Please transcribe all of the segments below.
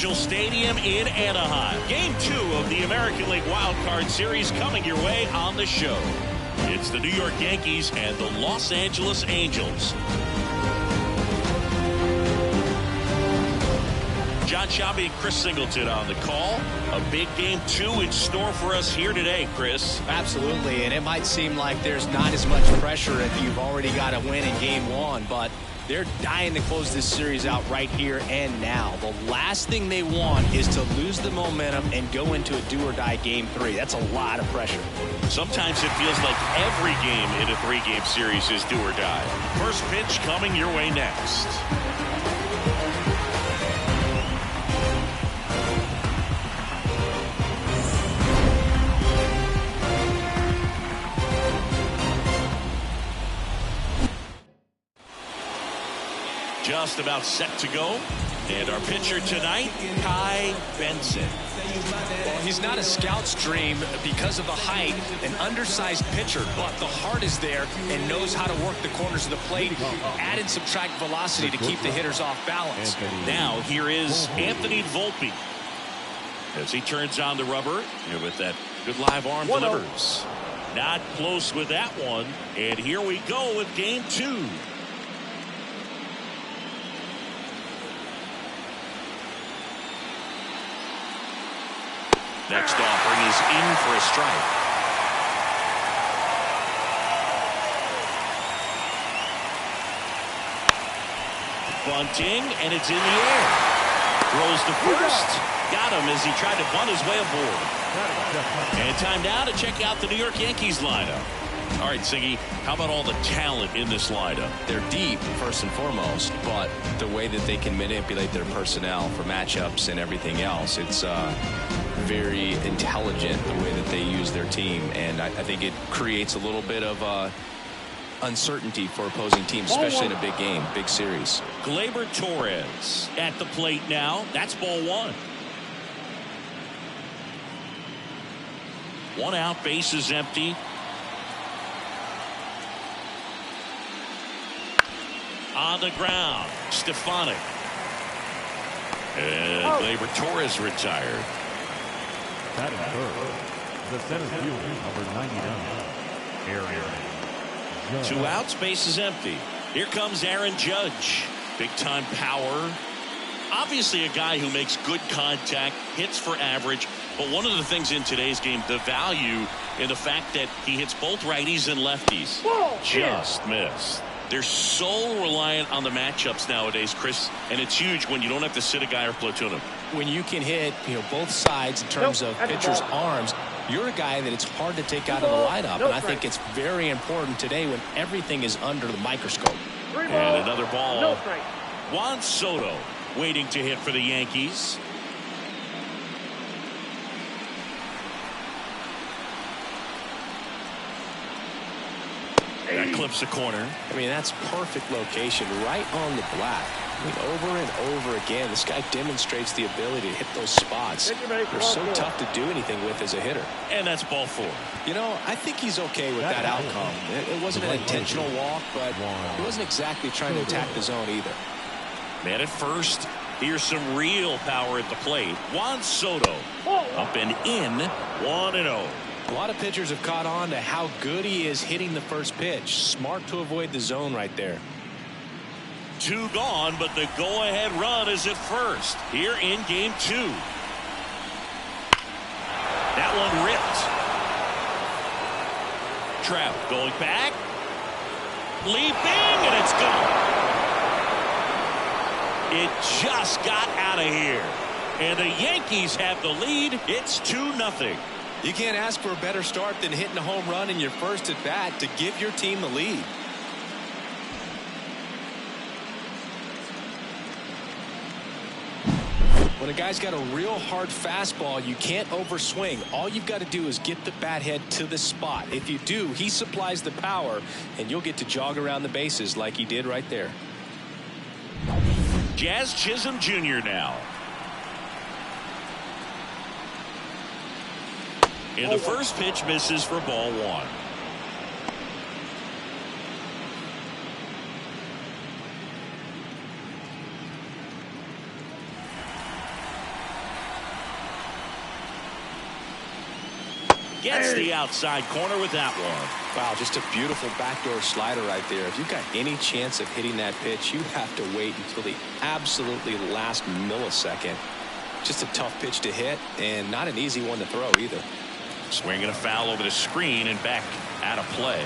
Angel Stadium in Anaheim. Game 2 of the American League Wildcard Series coming your way on the show. It's the New York Yankees and the Los Angeles Angels. John Shabby and Chris Singleton on the call. A big game 2 in store for us here today, Chris. Absolutely, and it might seem like there's not as much pressure if you've already got a win in game 1, but they're dying to close this series out right here and now. The last thing they want is to lose the momentum and go into a do-or-die game 3. That's a lot of pressure. Sometimes it feels like every game in a 3-game series is do or die. First pitch coming your way next. Just about set to go. And our pitcher tonight, Kai Benson. Well, he's not a scout's dream because of the height, an undersized pitcher, but the heart is there and knows how to work the corners of the plate, add and subtract velocity to keep the hitters off balance. Now here is Anthony Volpe as he turns on the rubber with that good live arm delivers. Not close with that one. And here we go with game 2. Next offering is in for a strike. Bunting, and it's in the air. Throws to first. Got him as he tried to bunt his way aboard. And time now to check out the New York Yankees lineup. All right, Siggy, how about all the talent in this lineup? They're deep, first and foremost, but the way that they can manipulate their personnel for matchups and everything else, it's very intelligent the way that they use their team, and I think it creates a little bit of uncertainty for opposing teams, especially in a big game, big series. Gleyber Torres at the plate now. That's ball 1. 1 out, bases empty. On the ground, Stefanik. And Gleyber Torres retired. Batting third, the center fielder, number 99, Aaron Judge. 2 outs, bases empty. Here comes Aaron Judge. Big time power. Obviously a guy who makes good contact, hits for average. But one of the things in today's game, the value in the fact that he hits both righties and lefties. Just missed. They're so reliant on the matchups nowadays, Chris, and it's huge when you don't have to sit a guy or platoon him. When you can hit, both sides in terms of pitchers' arms, you're a guy that it's hard to take out of the lineup, and I think it's very important today when everything is under the microscope. And another ball. Juan Soto waiting to hit for the Yankees. That clips the corner. I mean, that's perfect location right on the black. I mean, over and over again, this guy demonstrates the ability to hit those spots. They're so tough to do anything with as a hitter. And that's ball 4. I think he's okay with that outcome. It wasn't an intentional walk, but he wasn't exactly trying to attack the zone either. Man at first. Here's some real power at the plate. Juan Soto up and in, 1-0. A lot of pitchers have caught on to how good he is hitting the first pitch. Smart to avoid the zone right there. 2 gone, but the go-ahead run is at first here in game 2. That one ripped. Trout going back, leaping, and it's gone. It just got out of here, and the Yankees have the lead. It's 2-0. You can't ask for a better start than hitting a home run in your first at bat to give your team the lead. When a guy's got a real hard fastball, you can't overswing. All you've got to do is get the bat head to the spot. If you do, he supplies the power, and you'll get to jog around the bases like he did right there. Jazz Chisholm Jr. now. And the first pitch misses for ball 1. Gets the outside corner with that one. Wow, just a beautiful backdoor slider right there. If you've got any chance of hitting that pitch, you have to wait until the absolutely last millisecond. Just a tough pitch to hit, and not an easy one to throw either. Swinging a foul over the screen and back out of play.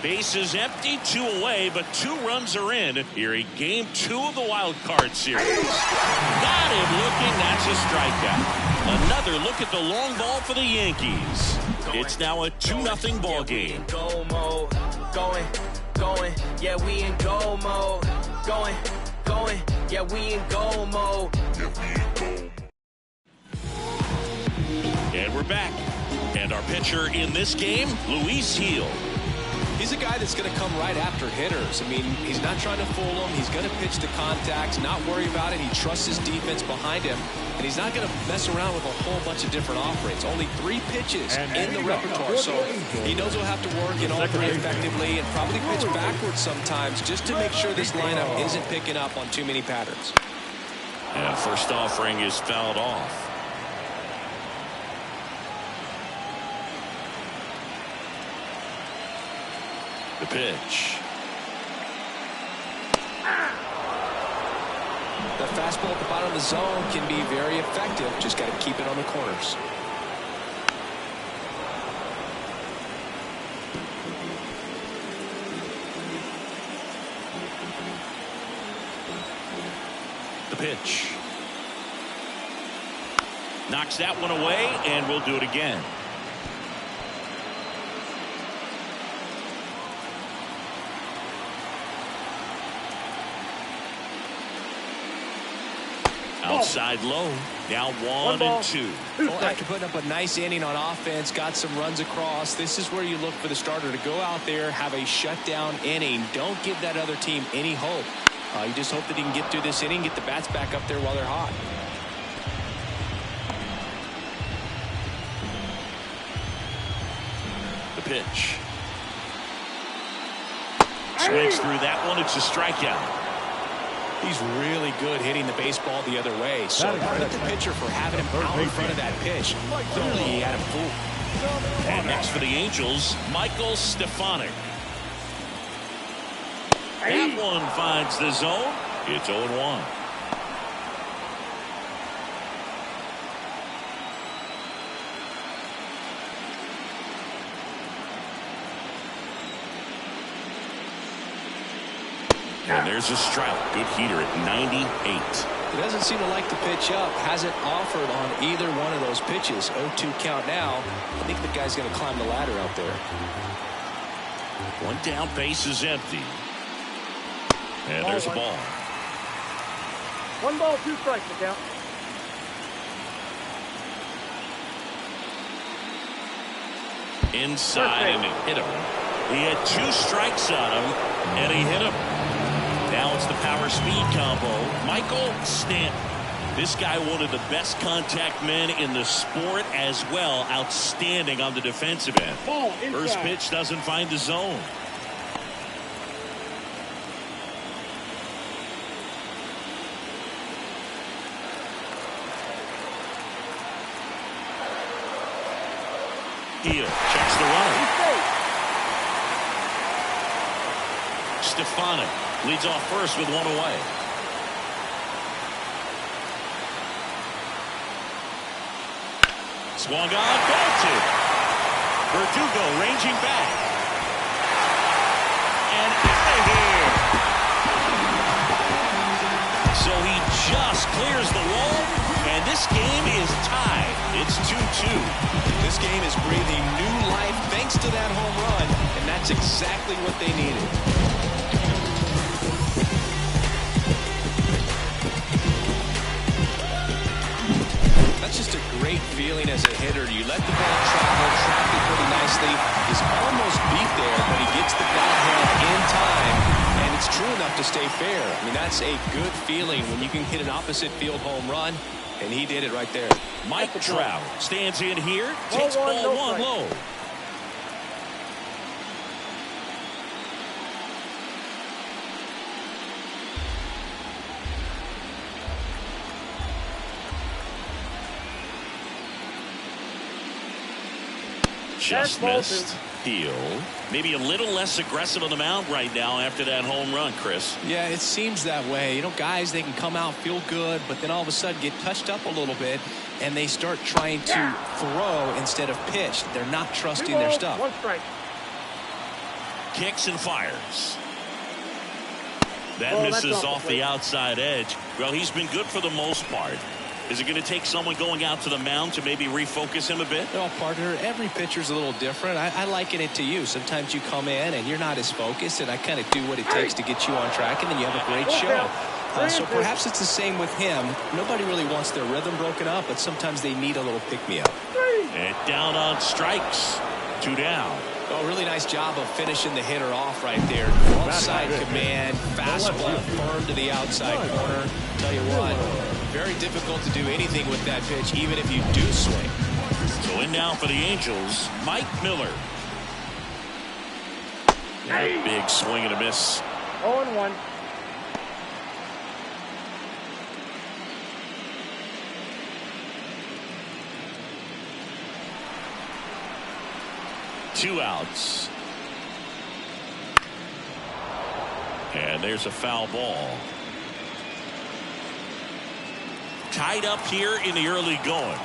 Bases empty, 2 away, but 2 runs are in here in game 2 of the wild card series. Got him looking. That's a strikeout. Another look at the long ball for the Yankees. It's now a 2-0 ball game. Going, yeah, we in go mode. Going, yeah, we in go mode. And we're back. And our pitcher in this game, Luis Gil. He's a guy that's going to come right after hitters. I mean, he's not trying to fool them. He's going to pitch to contact, not worry about it. He trusts his defense behind him, and he's not going to mess around with a whole bunch of different offerings. Only 3 pitches in the repertoire, so he knows he'll have to work in all 3 effectively and probably pitch backwards sometimes just to make sure this lineup isn't picking up on too many patterns. And first offering is fouled off. The pitch. The fastball at the bottom of the zone can be very effective. Just got to keep it on the corners. The pitch. Knocks that one away, and we'll do it again. Outside low. Now 1-2. Well, after putting up a nice inning on offense, got some runs across, this is where you look for the starter to go out there, have a shutdown inning. Don't give that other team any hope. You just hope that he can get through this inning, get the bats back up there while they're hot. The pitch. Swings through that one. It's a strikeout. He's really good hitting the baseball the other way. So credit the pitcher for having him out in front of that pitch. Clearly he had him fooled. And next for the Angels, Michael Stefanik. That one finds the zone. It's 0-1. And there's a strike. Good heater at 98. He doesn't seem to like the pitch up. Hasn't offered on either one of those pitches. 0-2 count now. I think the guy's going to climb the ladder out there. One down, base is empty. And there's a ball. 1 ball, 2 strikes, the count. Inside, and he hit him. He had 2 strikes on him, and he hit him. Now it's the power speed combo. Michael Stanton. This guy, one of the best contact men in the sport as well. Outstanding on the defensive end. First pitch doesn't find the zone. Heel checks the runner. Stefanik leads off first with 1 away. Swung on, bolted. Verdugo ranging back. And out of here. So he just clears the wall, and this game is tied. It's 2-2. This game is breathing new life thanks to that home run, and that's exactly what they needed. That's just a great feeling as a hitter. You let the ball travel, track it pretty nicely. He's almost beat there, but he gets the bat head in time, and it's true enough to stay fair. I mean, that's a good feeling when you can hit an opposite field home run, and he did it right there. Mike Trout stands in here, takes ball 1 low. Just missed. Heal. Maybe a little less aggressive on the mound right now after that home run, Chris. Yeah, it seems that way. You know, guys, they can come out, feel good, but then all of a sudden get touched up a little bit, and they start trying to throw instead of pitch. They're not trusting their stuff. One strike. Kicks and fires. That misses off the outside edge. Well, he's been good for the most part. Is it going to take someone going out to the mound to maybe refocus him a bit? Well, partner, every pitcher's a little different. I liken it to you. Sometimes you come in and you're not as focused, and I kind of do what it takes to get you on track, and then you have a great show. So perhaps it's the same with him. Nobody really wants their rhythm broken up, but sometimes they need a little pick-me-up. And down on strikes. 2 down. Oh, really nice job of finishing the hitter off right there. Outside command, fastball firm to the outside corner. Tell you what, very difficult to do anything with that pitch, even if you do swing. So in now for the Angels, Mike Miller. Big swing and a miss. 0-1. Two outs. And there's a foul ball. Tied up here in the early going.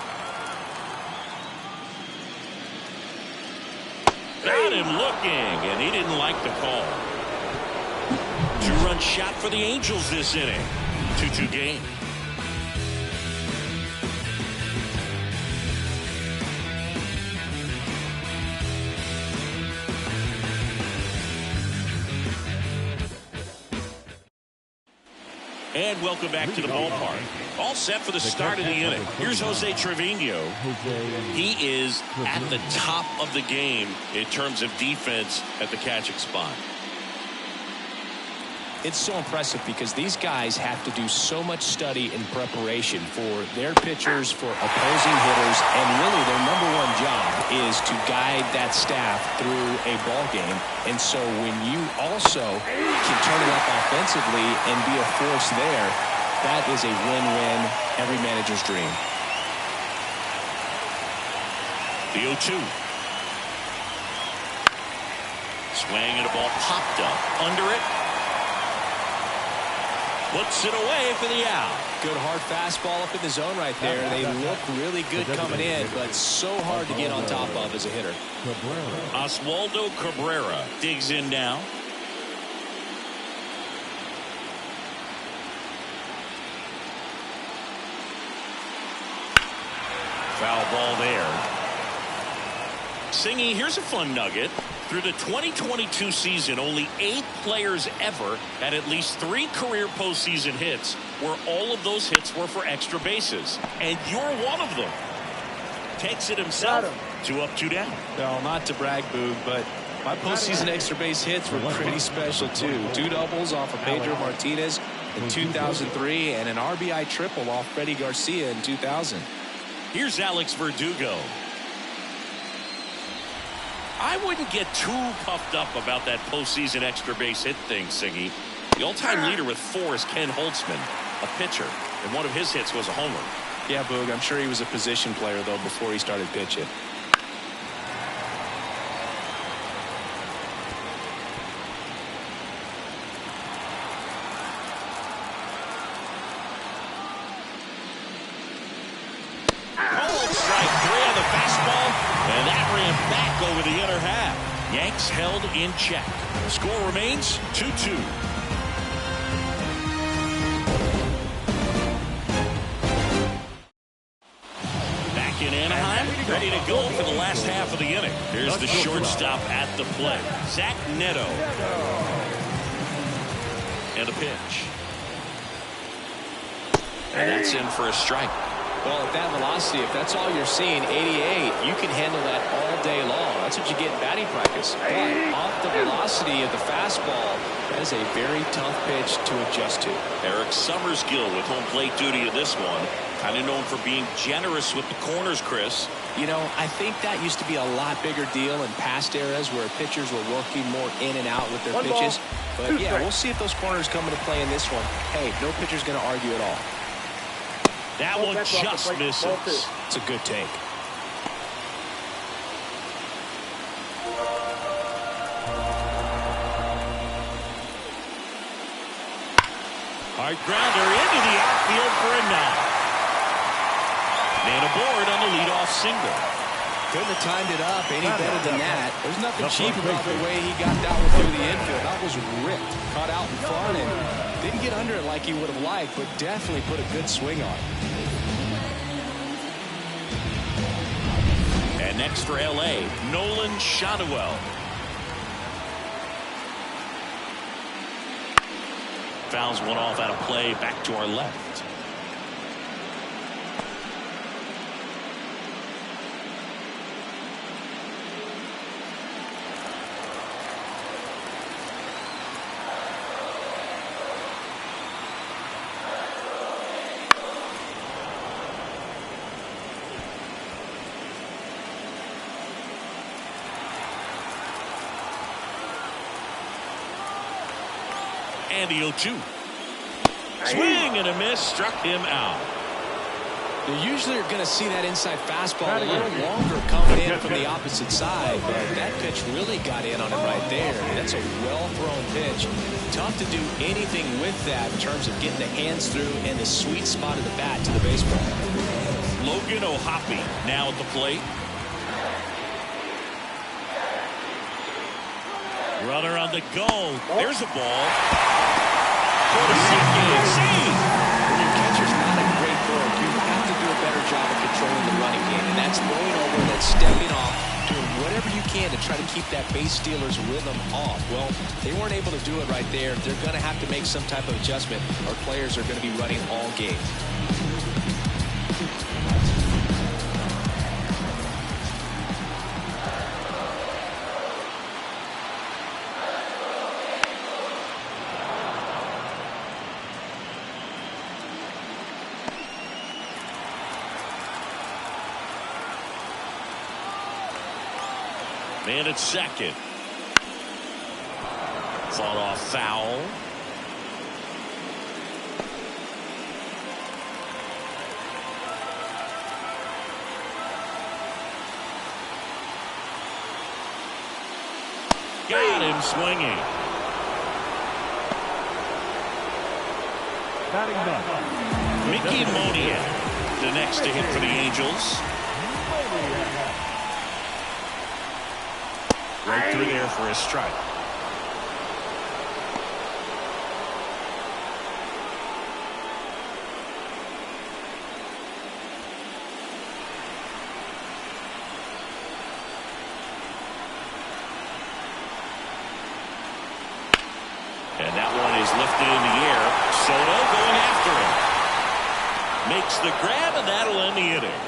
Got him looking, and he didn't like the call. 2-run shot for the Angels this inning. 2-2 game. And welcome back to the ballpark. All set for the start of the inning. Here's Jose Trevino. He is at the top of the game in terms of defense at the catching spot. It's so impressive because these guys have to do so much study and preparation for their pitchers, for opposing hitters, and really their #1 job is to guide that staff through a ball game. And so when you also can turn it up offensively and be a force there, that is a win-win, every manager's dream. The 0-2. Swing and a ball popped up under it. Puts it away for the out. Good hard fastball up in the zone right there. They look really good coming in, but so hard to get on top of as a hitter. Oswaldo Cabrera digs in now. Foul ball there. Singy, here's a fun nugget. Through the 2022 season, only 8 players ever had at least 3 career postseason hits, where all of those hits were for extra bases. And you're one of them. Takes it himself. 2 up, 2 down. Well, not to brag, Boog, but my postseason extra base hits were pretty special, too. 2 doubles off of Pedro Martinez in 2003 and an RBI triple off Freddie Garcia in 2000. Here's Alex Verdugo. I wouldn't get too puffed up about that postseason extra base hit thing, Singy. The all-time leader with 4 is Ken Holtzman, a pitcher, and one of his hits was a homer. Yeah, Boog, I'm sure he was a position player, though, before he started pitching. Over the inner half. Yanks held in check. Score remains 2-2. Back in Anaheim, ready to go for the last half of the inning. Here's the shortstop at the plate, Zach Neto. And a pitch. And that's in for a strike. Well, at that velocity, if that's all you're seeing, 88, you can handle that all day long. That's what you get in batting practice. But off the velocity of the fastball, that is a very tough pitch to adjust to. Eric Summersgill with home plate duty in this one. Kind of known for being generous with the corners, Chris. You know, I think that used to be a lot bigger deal in past eras where pitchers were working more in and out with their pitches. But yeah, we'll see if those corners come into play in this one. Hey, no pitcher's going to argue at all. That one just misses. It's a good take. Hard grounder into the outfield for a knock. And aboard on the leadoff single. Couldn't have timed it up any better than that. There's nothing cheap about the way he got that one through the infield. That was ripped, caught out in front, and didn't get under it like he would have liked, but definitely put a good swing on it. And next for LA, Nolan Shotwell. Fouls one off out of play, back to our left. And the 0-2. Swing and a miss, struck him out. You usually are going to see that inside fastball a little longer coming in from the opposite side, but that pitch really got in on him right there. That's a well-thrown pitch. Tough to do anything with that in terms of getting the hands through and the sweet spot of the bat to the baseball. Logan O'Hoppe now at the plate. Runner on the go. There's a ball. When your catcher's not a great thrower, you have to do a better job of controlling the running game, and that's throwing over, that's stepping off, doing whatever you can to try to keep that base stealer's rhythm off. Well, they weren't able to do it right there. They're going to have to make some type of adjustment, or players are going to be running all game. Man at second. Fought off foul. Got him swinging. Mickey Moniak, the next to hit for the Angels. Right through there for a strike. And that one is lifted in the air. Soto going after him. Makes the grab, and that'll end the inning.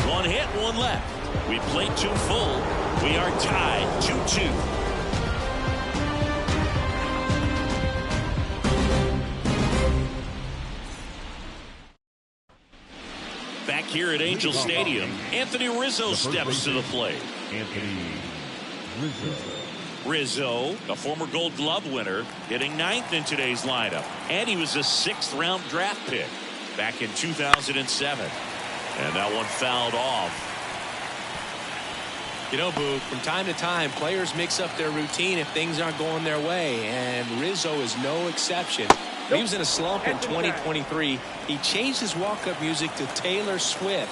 One hit, one left. We played 2 full. We are tied 2-2. Back here at Angel Stadium, Anthony Rizzo steps to the plate. Anthony Rizzo, a former Gold Glove winner, hitting 9th in today's lineup. And he was a 6th-round draft pick back in 2007. And that one fouled off. You know, Boog, from time to time, players mix up their routine if things aren't going their way, and Rizzo is no exception. When he was in a slump in 2023, he changed his walk-up music to Taylor Swift.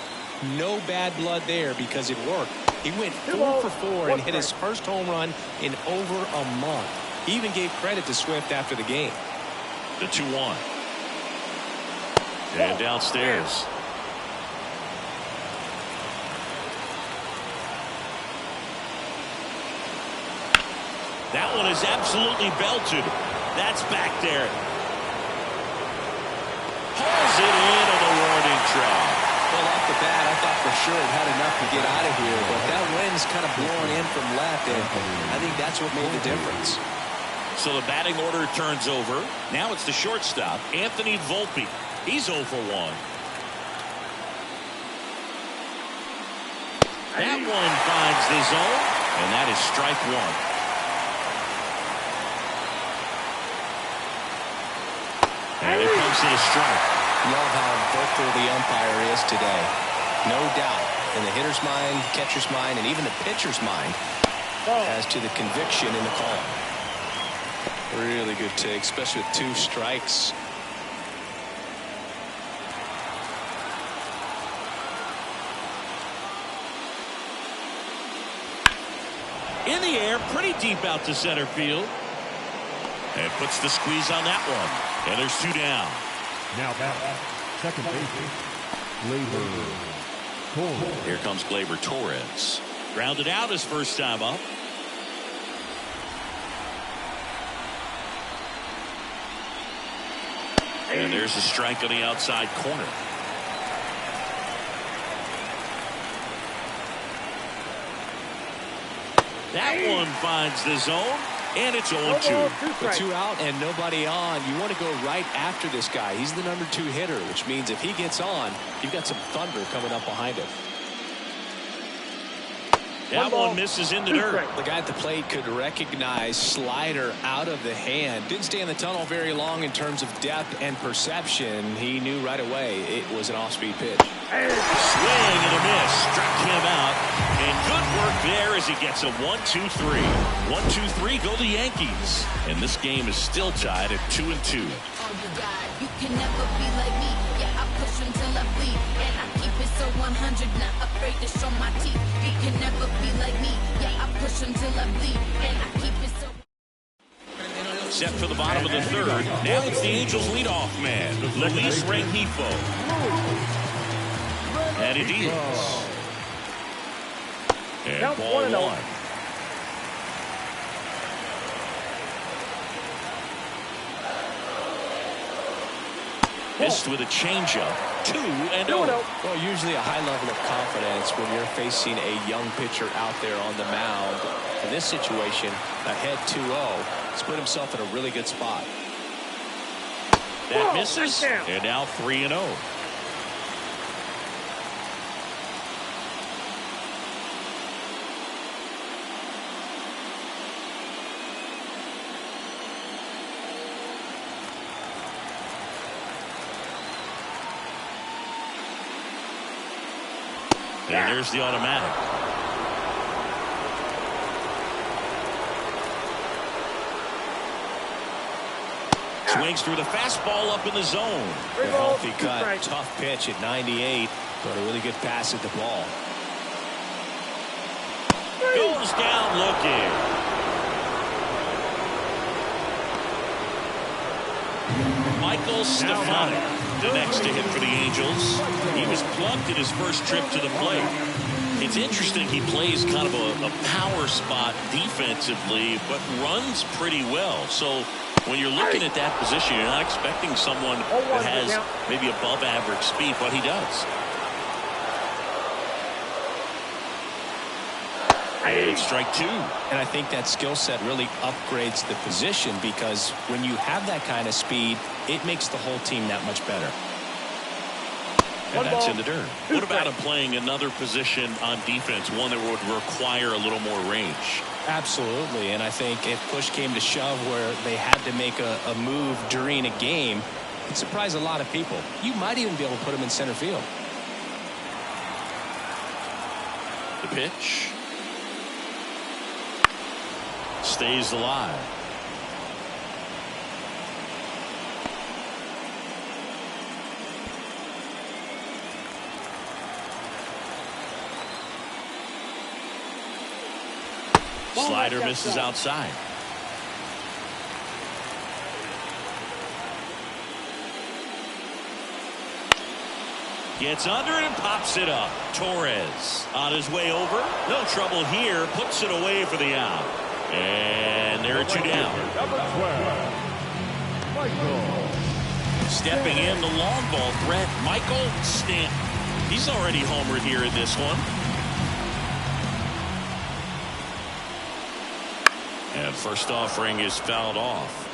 No bad blood there because it worked. He went 4 for 4 and hit his first home run in over a month. He even gave credit to Swift after the game. The 2-1. And downstairs. That one is absolutely belted. That's back there. Hauls it in on the warning track. Well, off the bat, I thought for sure it had enough to get out of here, but that wind's kind of blowing in from left, and I think that's what made the difference. So the batting order turns over. Now it's the shortstop, Anthony Volpe. He's 0 for 1. That one finds the zone, and that is strike 1. And here comes to the strike. Love how vocal the umpire is today. No doubt, in the hitter's mind, catcher's mind, and even the pitcher's mind as to the conviction in the call. Really good take, especially with 2 strikes. In the air, pretty deep out to center field. And puts the squeeze on that one. And there's 2 down. Now back, second baseman, Gleyber Torres. Here comes Gleyber Torres. Grounded out his first time up. And there's a strike on the outside corner. That one finds the zone, and it's 0-2. With 2 out and nobody on, you want to go right after this guy. He's the number 2 hitter, which means if he gets on, you've got some thunder coming up behind him. That one misses in the dirt. The guy at the plate could recognize slider out of the hand. Didn't stay in the tunnel very long in terms of depth and perception. He knew right away it was an off-speed pitch. Swing and a miss. Struck him out. And good work there as he gets a 1-2-3. 1-2-3 go the Yankees. And this game is still tied at 2-2. You can never be like me. Yeah, I push until I bleed. And I keep it so 100, not afraid to show my teeth. You can never be like me. Yeah, I push until I bleed. And I keep it so. Set for the bottom of the 3rd. Now it's the Angels leadoff man, Luis Rengifo. And it is. And ball 1. Missed with a changeup. 2-0. Well, usually a high level of confidence when you're facing a young pitcher out there on the mound. In this situation, ahead 2-0, he's put himself in a really good spot. That misses. And now 3-0. And there's the automatic. Swings through the fastball up in the zone. A healthy cut, tough pitch at 98, but a really good pass at the ball. Goes down looking. Michael Stefanik, the next to hit for the Angels. He was plugged at his first trip to the plate. It's interesting, he plays kind of a power spot defensively, but runs pretty well. So when you're looking at that position, you're not expecting someone that has maybe above average speed, but he does. And it's strike 2. And I think that skill set really upgrades the position, because when you have that kind of speed, it makes the whole team that much better. And that's in the dirt. What about him playing another position on defense, one that would require a little more range? Absolutely. And I think if push came to shove where they had to make a move during a game, it'd surprise a lot of people. You might even be able to put him in center field. The pitch. Stays alive. Slider misses outside. Gets under it and pops it up. Torres on his way over. No trouble here. Puts it away for the out. And there are 2 down. Number 12, Michael. Stepping in, the long ball threat, Michael Stanton. He's already homered here in this one. And first offering is fouled off.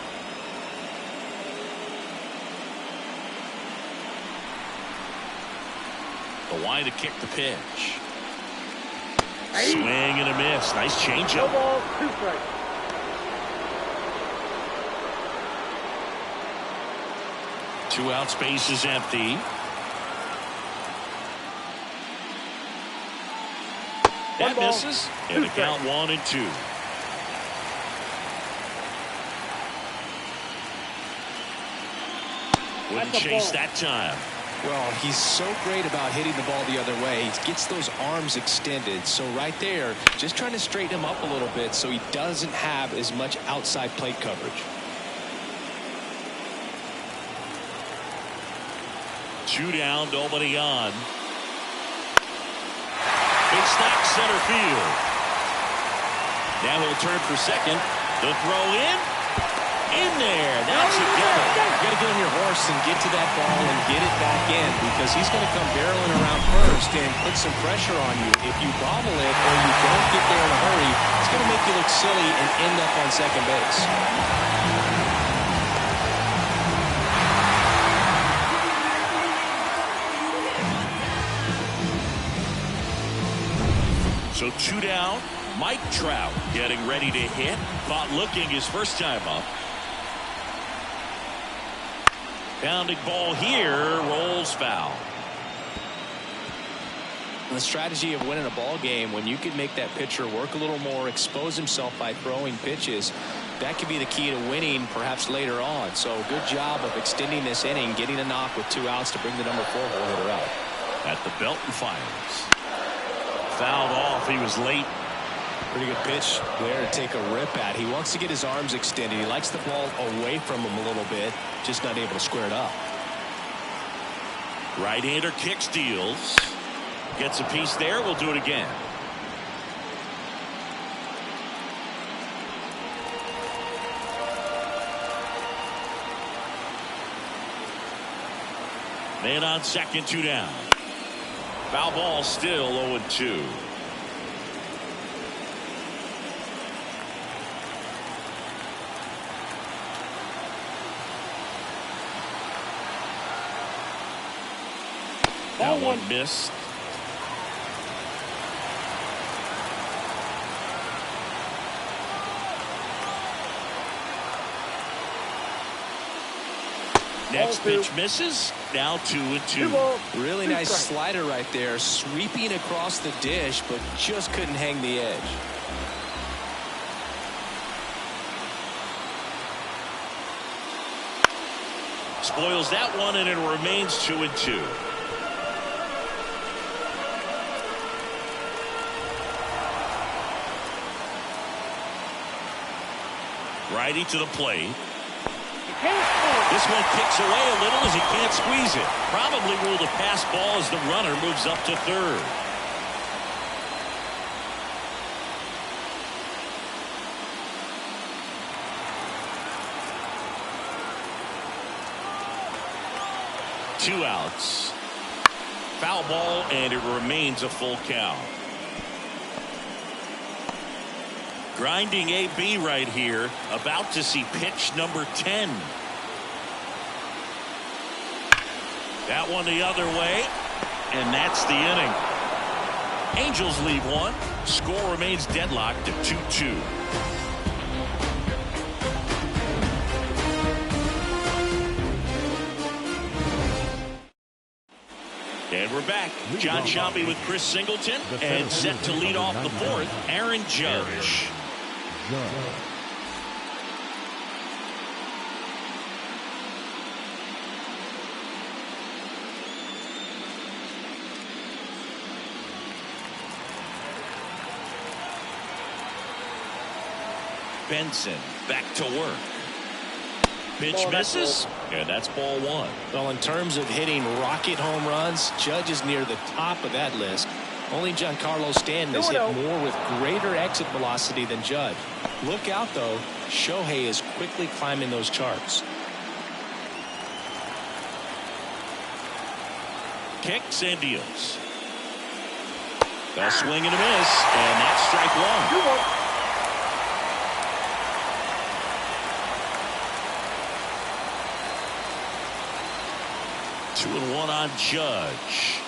The wide to kick the pitch. Swing and a miss. Nice changeup. 2 strikes. Two out, space is empty. That misses, and the count 1-2. Wouldn't chase that time. Well, he's so great about hitting the ball the other way. He gets those arms extended. So right there, just trying to straighten him up a little bit so he doesn't have as much outside plate coverage. 2 down, nobody on. Big stack center field. Now he'll turn for second. The throw in there. That's a go. You got to get on your horse and get to that ball and get it back in, because he's going to come barreling around first and put some pressure on you. If you bobble it or you don't get there in a hurry, it's going to make you look silly and end up on second base. So 2 down. Mike Trout getting ready to hit. Caught looking his first time up. Pounding ball here, rolls foul. The strategy of winning a ball game, when you can make that pitcher work a little more, expose himself by throwing pitches, that could be the key to winning perhaps later on. So good job of extending this inning, getting a knock with 2 outs to bring the number 4 hole hitter out. At the belt and fires. Fouled off. He was late. Pretty good pitch there to take a rip at. He wants to get his arms extended. He likes the ball away from him a little bit, just not able to square it up. Right-hander kick steals. Gets a piece there. We'll do it again. Man on second, 2 down. Foul ball still 0-2. That one missed. Next pitch misses. Now 2-2. Really nice slider right there, sweeping across the dish, but just couldn't hang the edge. Spoils that one, and it remains 2-2. Righty to the plate. This one kicks away a little as he can't squeeze it. Probably ruled a pass ball as the runner moves up to third. Two outs. Foul ball, and it remains a full count. Grinding AB right here, about to see pitch number 10. That one the other way, and that's the inning. Angels leave one. Score remains deadlocked at 2-2. And we're back. John Sciambi with Chris Singleton, and set to lead off the fourth, Aaron Judge. Benson back to work. Pitch misses, and that's ball 1. Well, in terms of hitting rocket home runs, Judge is near the top of that list. Only Giancarlo Stanton has hit more with greater exit velocity than Judge. Look out, though. Shohei is quickly climbing those charts. Kicks and deals. A swing and a miss, and that's strike 1. 2-1 on Judge.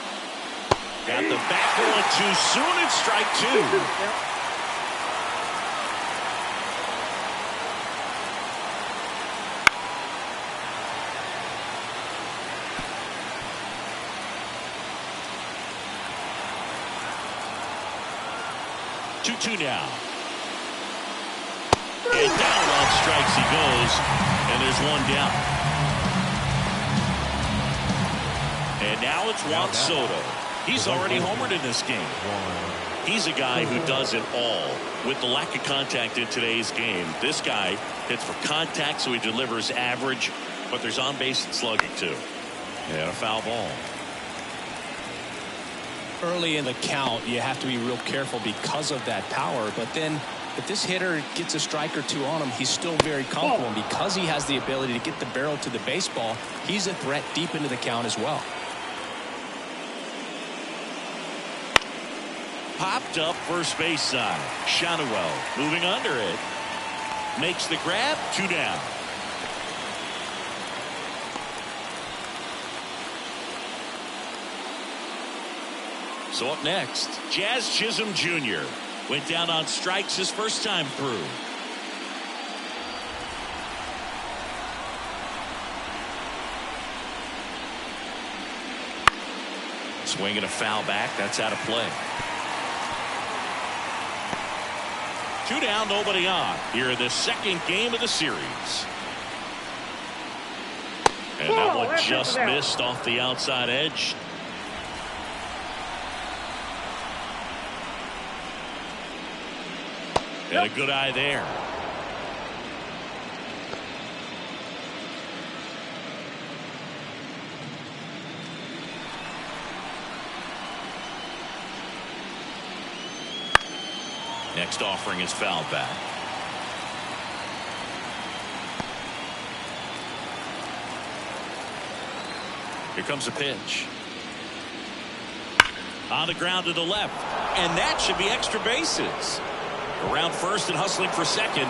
Got the back one too soon. It's strike 2. 2-2 now. And down on strikes he goes, and there's one down. And now it's Juan Soto. He's already homered in this game. He's a guy who does it all. With the lack of contact in today's game, this guy hits for contact, so he delivers average, but there's on base and slugging too. And a foul ball. Early in the count, you have to be real careful because of that power, but then if this hitter gets a strike or two on him, he's still very comfortable. And because he has the ability to get the barrel to the baseball, he's a threat deep into the count as well. Popped up first base side. Shanoel moving under it. Makes the grab. 2 down. So up next, Jazz Chisholm Jr. went down on strikes his first time through. Swinging a foul back. That's out of play. 2 down, nobody on. Here in the second game of the series. And that one just missed off the outside edge. And a good eye there. Next offering is fouled back. Here comes a pitch. On the ground to the left. And that should be extra bases. Around first and hustling for second.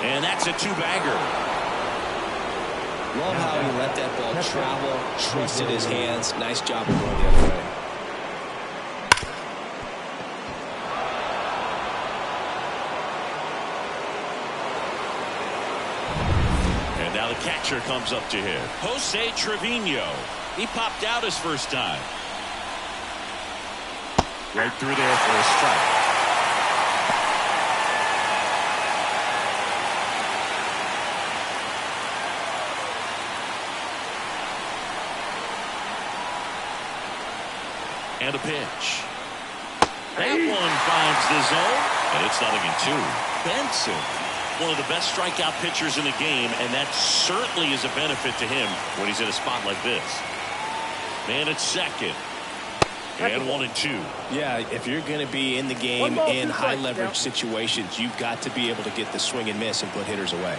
And that's a 2-bagger. Love how he let that ball travel, trusted his hands. Nice job of going the other way. And now the catcher comes up to him. Jose Trevino. He popped out his first time. Right through there for a strike. And a pitch. That one finds the zone, and it's 0-2. Benson, one of the best strikeout pitchers in the game, and that certainly is a benefit to him when he's in a spot like this. Man at second. And 1-2. Yeah, if you're going to be in the game in high leverage situations, you've got to be able to get the swing and miss and put hitters away.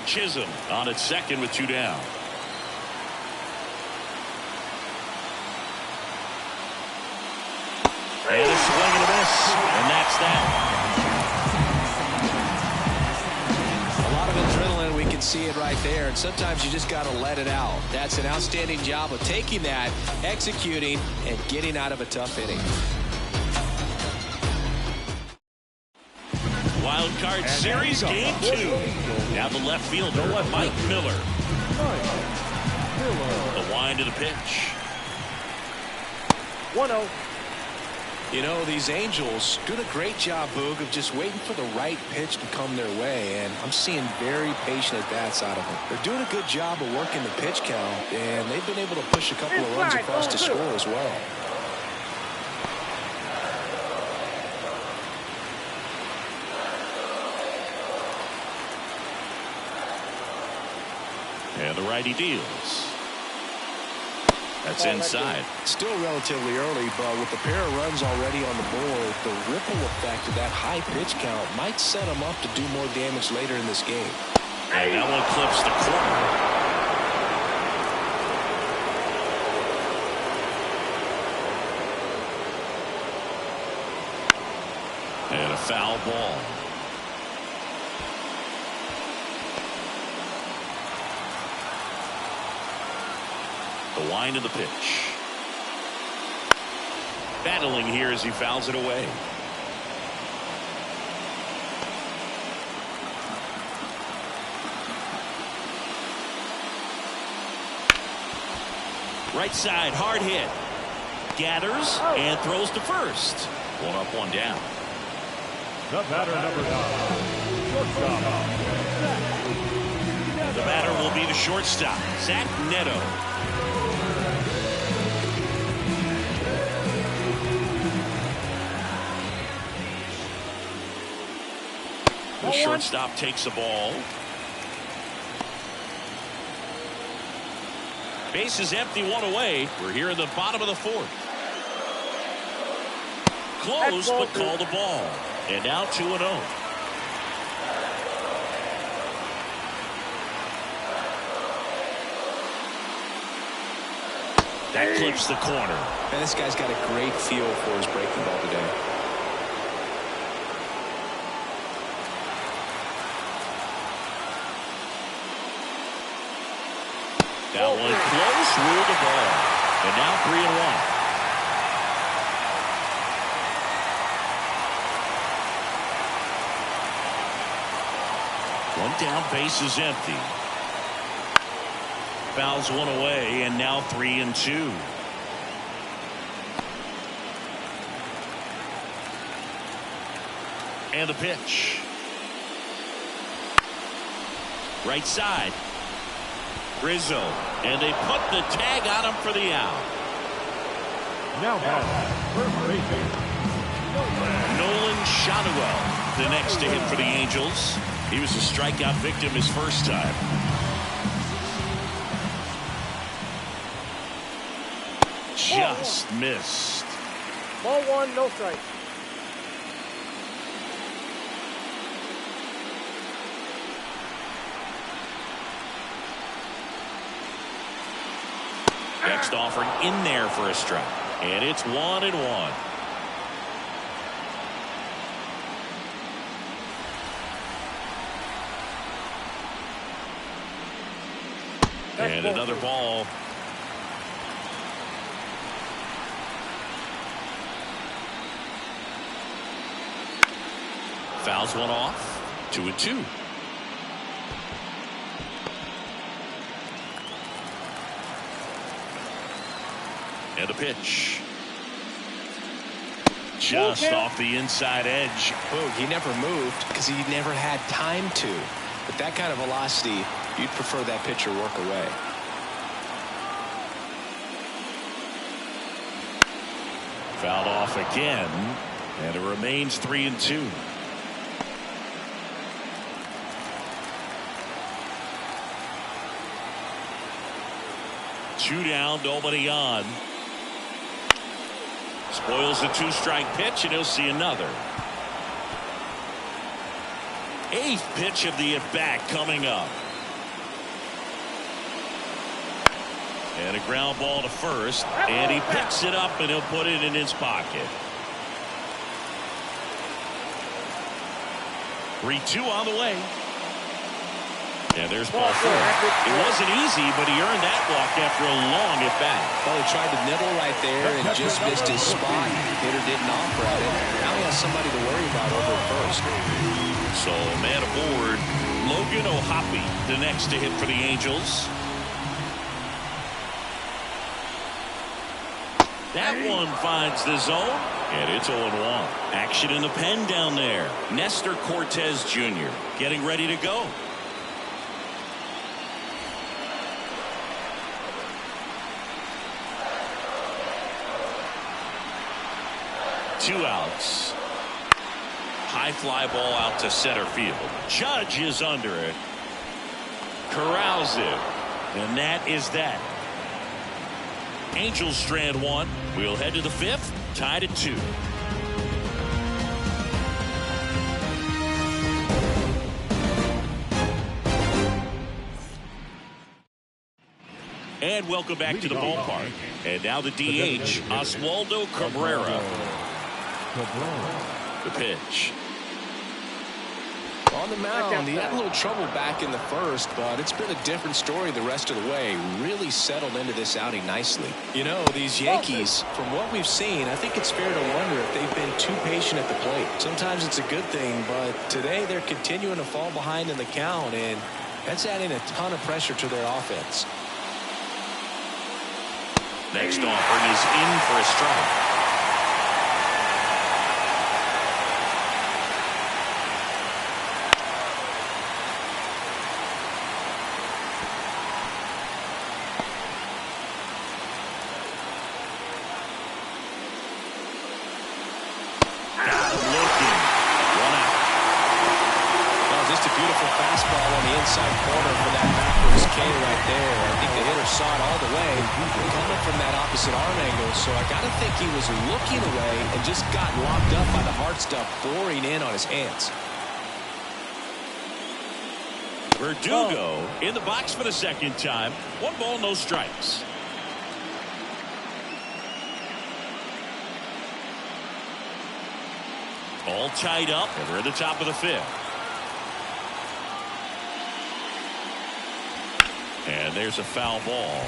Chisholm on at second with 2 down. And a swing and a miss, and that's that. A lot of adrenaline, we can see it right there, and sometimes you just got to let it out. That's an outstanding job of taking that, executing, and getting out of a tough inning. Wildcard series game 2. Now the left fielder, Mike Miller. The wind of the pitch. 1-0. You know, these Angels doing a great job, Boog, of just waiting for the right pitch to come their way, and I'm seeing very patient at-bats out of them. They're doing a good job of working the pitch count, and they've been able to push a couple of runs across to score as well. And the righty deals. That's inside. Still relatively early, but with the pair of runs already on the board, the ripple effect of that high pitch count might set them up to do more damage later in this game. And that one clips the corner. And a foul ball. The wind of the pitch. Battling here as he fouls it away. Right side, hard hit. Gathers and throws to first. One up, one down. The batter, number 9, shortstop. The batter will be the shortstop, Zach Neto. The shortstop takes the ball. Base is empty, one away. We're here in the bottom of the fourth. Close, but called the ball. And now 2-0. That clips the corner. And this guy's got a great feel for his breaking ball today. That one close, ruled the ball. And now 3-1. One down, base is empty. Fouls one away, and now 3-2. And the pitch. Right side. Rizzo, and they put the tag on him for the out. Now batting, first baseman, Nolan Shotwell, the next to hit for the Angels. He was a strikeout victim his first time. Just missed. Ball 1, no strike. Next offering in there for a strike. And it's 1-1. And another ball. Fouls one off. 2-2. And a pitch. Just off the inside edge. Oh, he never moved because he never had time to. With that kind of velocity, you'd prefer that pitcher work away. Fouled off again, and it remains 3-2. Two down, nobody on. Spoils the two-strike pitch, and he'll see another. Eighth pitch of the at-bat coming up. And a ground ball to first, and he picks it up, and he'll put it in his pocket. 3-2 on the way. And there's ball 4. It wasn't easy, but he earned that walk after a long at-bat. Well, he tried to nibble right there and just missed his spot. Hitter didn't offer at it. Now he has somebody to worry about over at first. So, man aboard, Logan O'Hoppe, the next to hit for the Angels. That one finds the zone, and it's 0-1. Action in the pen down there. Nestor Cortez Jr. getting ready to go. Two outs. High fly ball out to center field. Judge is under it. Corrals it. And that is that. Angels strand one. We'll head to the fifth. Tied at 2. And welcome back to the ballpark. And now the DH, Oswaldo Cabrera. The pitch. On the mound, he had a little trouble back in the first, but it's been a different story the rest of the way. Really settled into this outing nicely. You know, these Yankees, from what we've seen, I think it's fair to wonder if they've been too patient at the plate. Sometimes it's a good thing, but today they're continuing to fall behind in the count, and that's adding a ton of pressure to their offense. Next offering is in for a strike. Fastball on the inside corner for that backwards K right there. I think the hitter saw it all the way coming from that opposite arm angle. So I got to think he was looking away and just got locked up by the hard stuff boring in on his hands. Verdugo in the box for the second time. 1 ball, no strikes. All tied up, and we're at the top of the 5th. And there's a foul ball.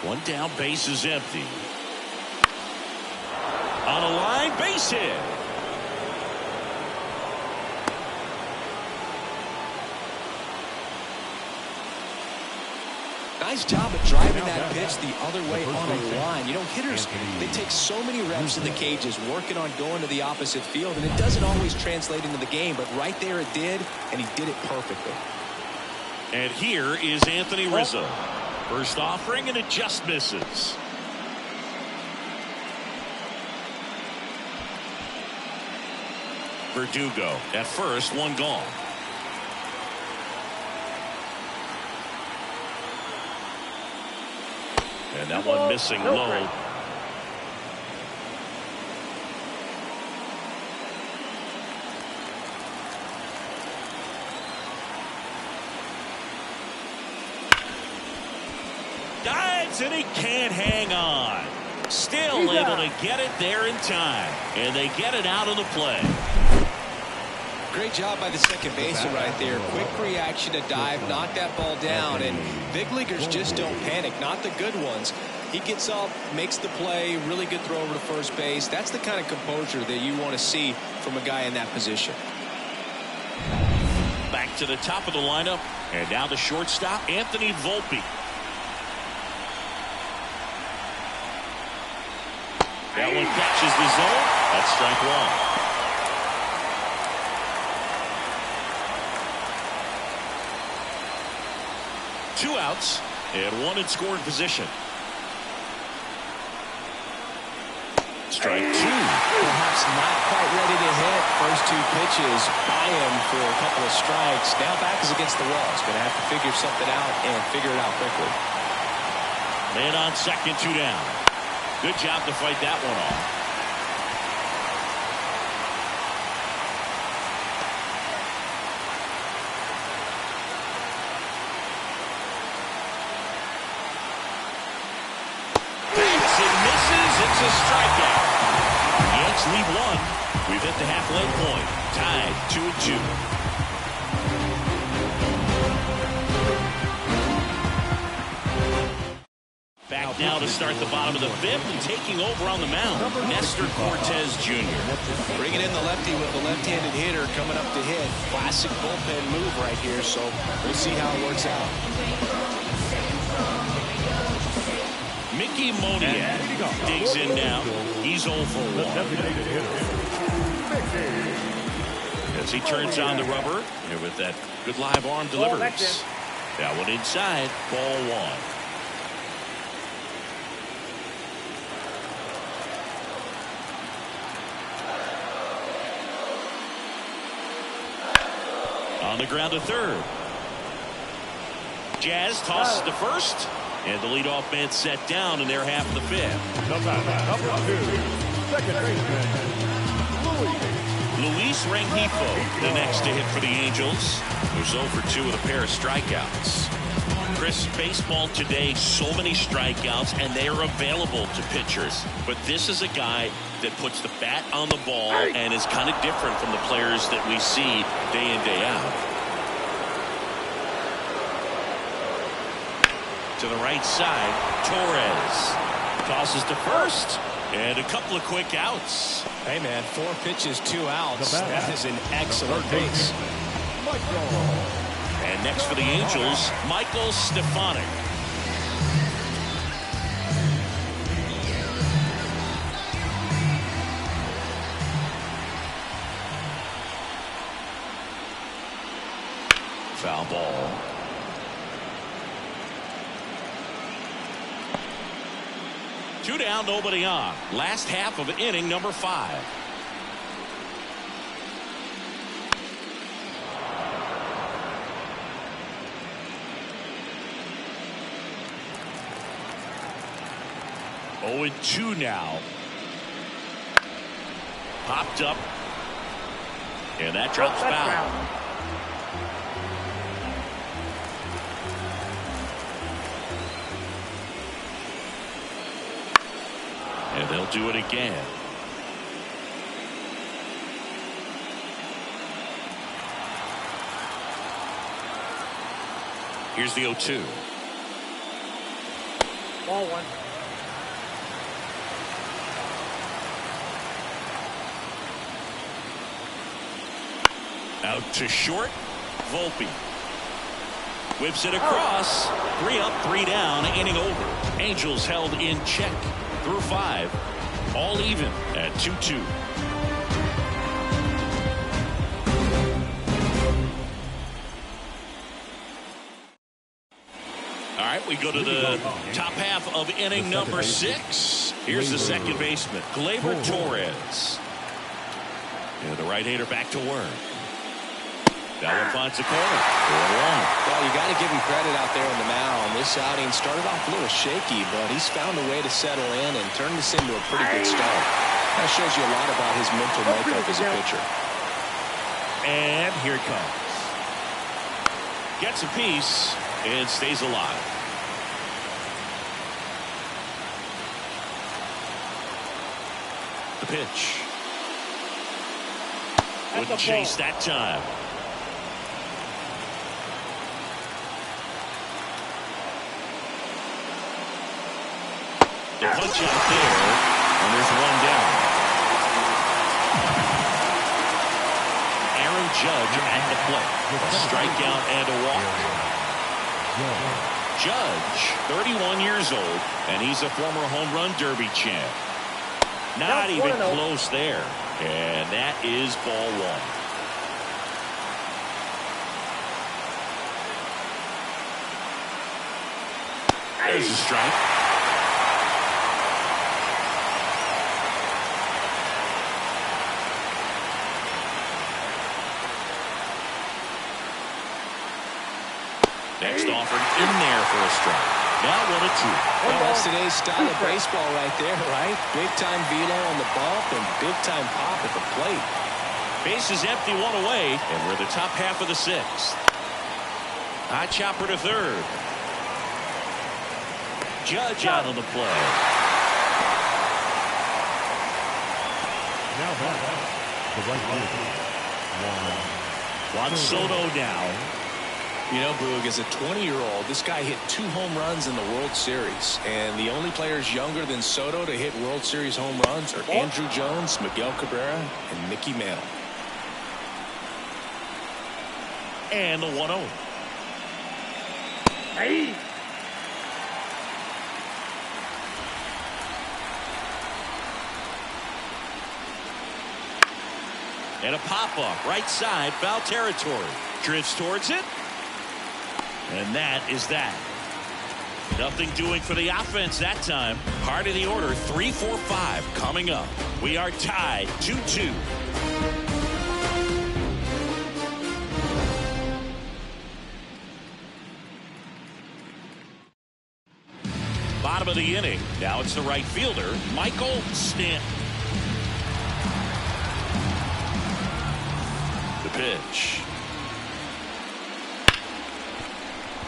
One down, base is empty. On a line, base hit. Nice job of driving that pitch the other way on a line. You know, hitters, they take so many reps in the cages working on going to the opposite field, and it doesn't always translate into the game, but right there it did, and he did it perfectly. And here is Anthony Rizzo. First offering, and it just misses. Verdugo at first, 1 gone. And that one missing low. Dives, and he can't hang on. Still able to get it there in time. And they get it out of the play. Great job by the second baseman right there. Quick reaction to dive, knock that ball down, and big leaguers just don't panic, not the good ones. He gets up, makes the play, really good throw over to first base. That's the kind of composure that you want to see from a guy in that position. Back to the top of the lineup, and now the shortstop, Anthony Volpe. That one catches the zone. That's strike 1. Two outs and 1 in scoring position. Strike 2. Perhaps not quite ready to hit. First 2 pitches by him for a couple of strikes. Now back is against the wall. He's going to have to figure something out and figure it out quickly. Man on second, 2 down. Good job to fight that one off. It's a strikeout. The Yanks lead 1. We've hit the halfway point. Tied 2-2. Back now to start the bottom of the 5th, and taking over on the mound, Nestor Cortez Jr. Bringing in the lefty with the left-handed hitter coming up to hit. Classic bullpen move right here, so we'll see how it works out. Mickey Moniak digs in now. He's 0 for 1. As he turns on the rubber, and with that good live arm delivers. That one inside, ball 1. On the ground to third. Jazz tosses to first. And the leadoff man set down in their half of the 5th. Number 2, second baseman, Luis Rengifo, the next to hit for the Angels, who's 0 for 2 with a pair of strikeouts. Chris, baseball today, so many strikeouts, and they are available to pitchers. But this is a guy that puts the bat on the ball and is kind of different from the players that we see day in, day out. To the right side, Torres tosses to first, and a couple of quick outs. Hey man, 4 pitches, 2 outs. That is an excellent base. And next for the Angels, Michael Stefanik. Foul ball. Two down, nobody on. Last half of inning number 5. Oh, and 2 now. Popped up. And that drops foul. And they'll do it again. Here's the 0-2. Ball 1. Out to short. Volpe whips it across. 3 up, 3 down, inning over. Angels held in check through 5. All even at 2-2. All right, we go to the top half of inning number 6. Here's the second baseman, Gleyber Torres. And the right-hander back to work. That one finds the corner. 4-1. Well, you got to give him credit out there on the mound. This outing started off a little shaky, but he's found a way to settle in and turn this into a pretty good start. That shows you a lot about his mental makeup as a pitcher. And here it comes. Gets a piece and stays alive. The pitch. Wouldn't chase that time. The punch out there, and there's 1 down. Aaron Judge at the plate. A strikeout and a walk. Judge, 31 years old, and he's a former home run derby champ. Not even close there. And that is ball 1. There's a strike. Next offered in there for a strike. Now 1-2. Well, that's today's style of baseball right there, right? Big time velo on the bump and big time pop at the plate. Base is empty, 1 away, and we're the top half of the 6th. High chopper to third. Judge out on the play. Now back. The right fielder. Juan Soto now. You know, Boog, as a 20-year-old, this guy hit 2 home runs in the World Series. And the only players younger than Soto to hit World Series home runs are Andrew Jones, Miguel Cabrera, and Mickey Mantle. And the 1-0. Hey. And a pop-up, right side, foul territory. Drifts towards it. And that is that. Nothing doing for the offense that time. Heart of the order, 3-4-5 coming up. We are tied 2-2. Bottom of the inning. Now it's the right fielder, Michael Stanton. The pitch.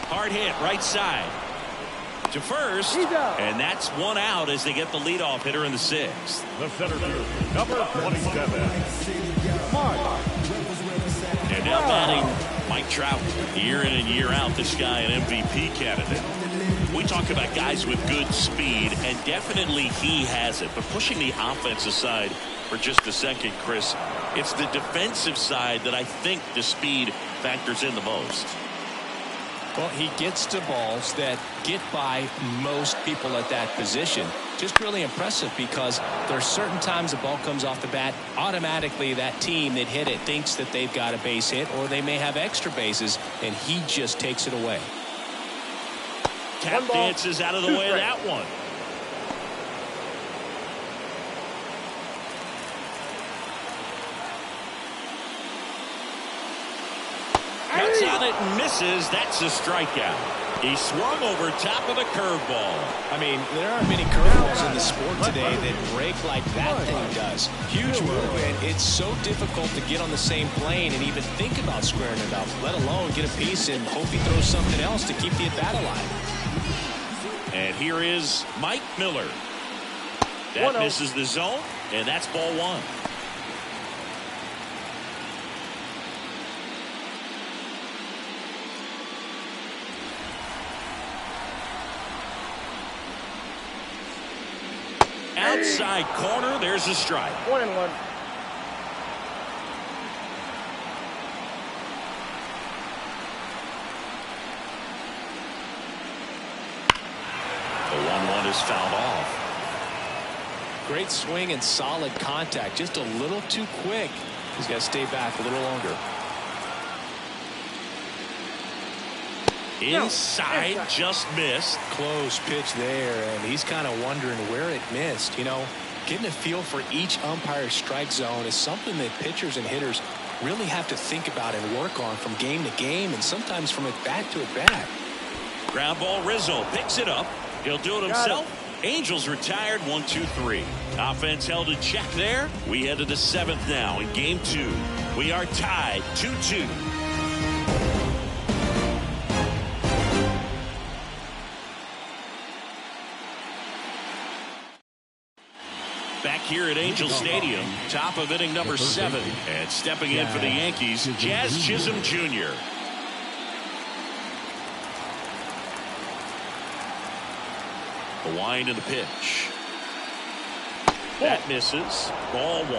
Hard hit, right side. To first. And that's 1 out as they get the leadoff hitter in the 6th. The center fielder, number 27. Mark. And now batting Mike Trout. Year in and year out, this guy an MVP candidate. We talk about guys with good speed, and definitely he has it. But pushing the offense aside, for just a second, Chris. It's the defensive side that I think the speed factors in the most. Well, he gets to balls that get by most people at that position. Just really impressive because there are certain times the ball comes off the bat, automatically that team that hit it thinks that they've got a base hit, or they may have extra bases, and he just takes it away. Tap dances out of the way of that one. Cuts on it and misses. That's a strikeout. He swung over top of the curveball. I mean, there aren't many curveballs in the sport today that break like that thing does. Huge move, and it's so difficult to get on the same plane and even think about squaring it up, let alone get a piece and hope he throws something else to keep the at-bat alive. And here is Mike Miller. That misses the zone, and that's ball one. Outside corner, there's a strike. 1-1. The 1-1 is fouled off. Great swing and solid contact. Just a little too quick. He's got to stay back a little longer. Inside, just missed. Close pitch there, and he's kind of wondering where it missed. You know, getting a feel for each umpire's strike zone is something that pitchers and hitters really have to think about and work on from game to game, and sometimes from at bat to at bat. Ground ball, Rizzo picks it up. He'll do it himself. Angels retired 1-2-3. Offense held in check there. We head to the 7th now in game 2. We are tied 2-2. Back here at Angel Stadium, top of inning number 7. And stepping in for the Yankees, Jazz Chisholm Jr. The wind and the pitch. That misses. Ball 1.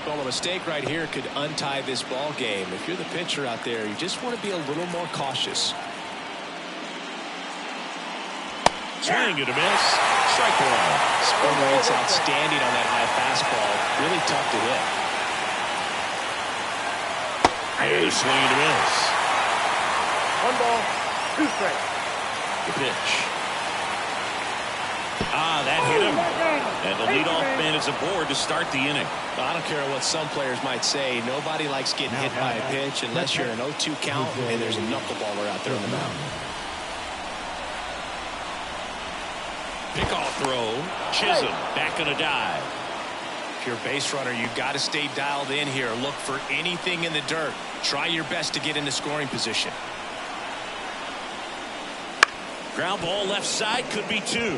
Well, a mistake right here could untie this ball game. If you're the pitcher out there, you just want to be a little more cautious. Swing and a miss. Strike 1. Spin rate's outstanding on that high fastball. Really tough to hit. And a swing and a miss. 1 ball, 2 strikes. The pitch. That hit him. And the leadoff man is aboard to start the inning. Well, I don't care what some players might say. Nobody likes getting hit by a pitch unless you're an 0-2 count and there's a knuckleballer out there on the mound. Pickoff throw. Chisholm back on a dive. If you're a base runner, you've got to stay dialed in here. Look for anything in the dirt. Try your best to get into scoring position. Ground ball left side, could be 2.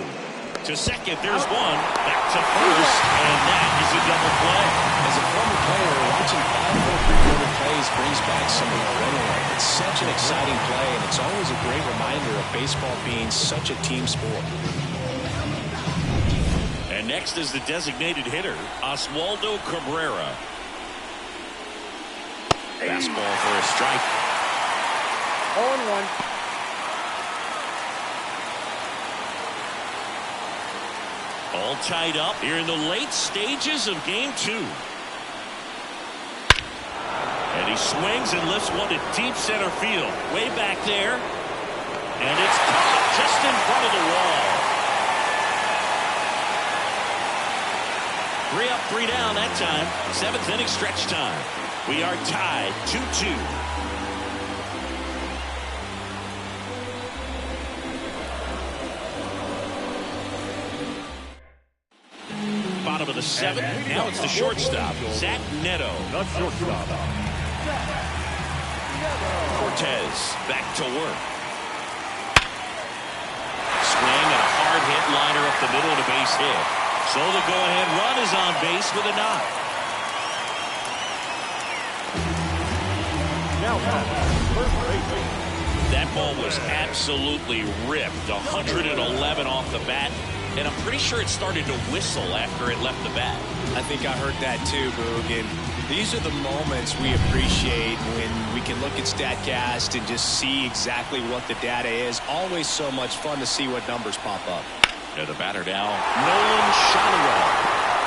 To second, there's 1. Back to first, and that is a double play. As a former player, watching 5 3-quarter plays brings back some adrenaline. It's such an exciting play, and it's always a great reminder of baseball being such a team sport. And next is the designated hitter, Oswaldo Cabrera. Fastball for a strike. 0-1. All tied up here in the late stages of game 2. And he swings and lifts one to deep center field. Way back there. And it's caught just in front of the wall. 3 up, 3 down that time. 7th inning stretch time. We are tied 2-2. Bottom of the 7th. Now it's the shortstop, Zach Neto. The shortstop. Cortez back to work. Swing and a hard hit liner up the middle and a base hit. So the go-ahead run is on base with a knock. Now first base. That ball was absolutely ripped. 111 off the bat. and I'm pretty sure it started to whistle after it left the bat. I think I heard that too, Boog. And these are the moments we appreciate when we can look at StatCast and just see exactly what the data is. Always so much fun to see what numbers pop up. And the batter now, Nolan Shotwell.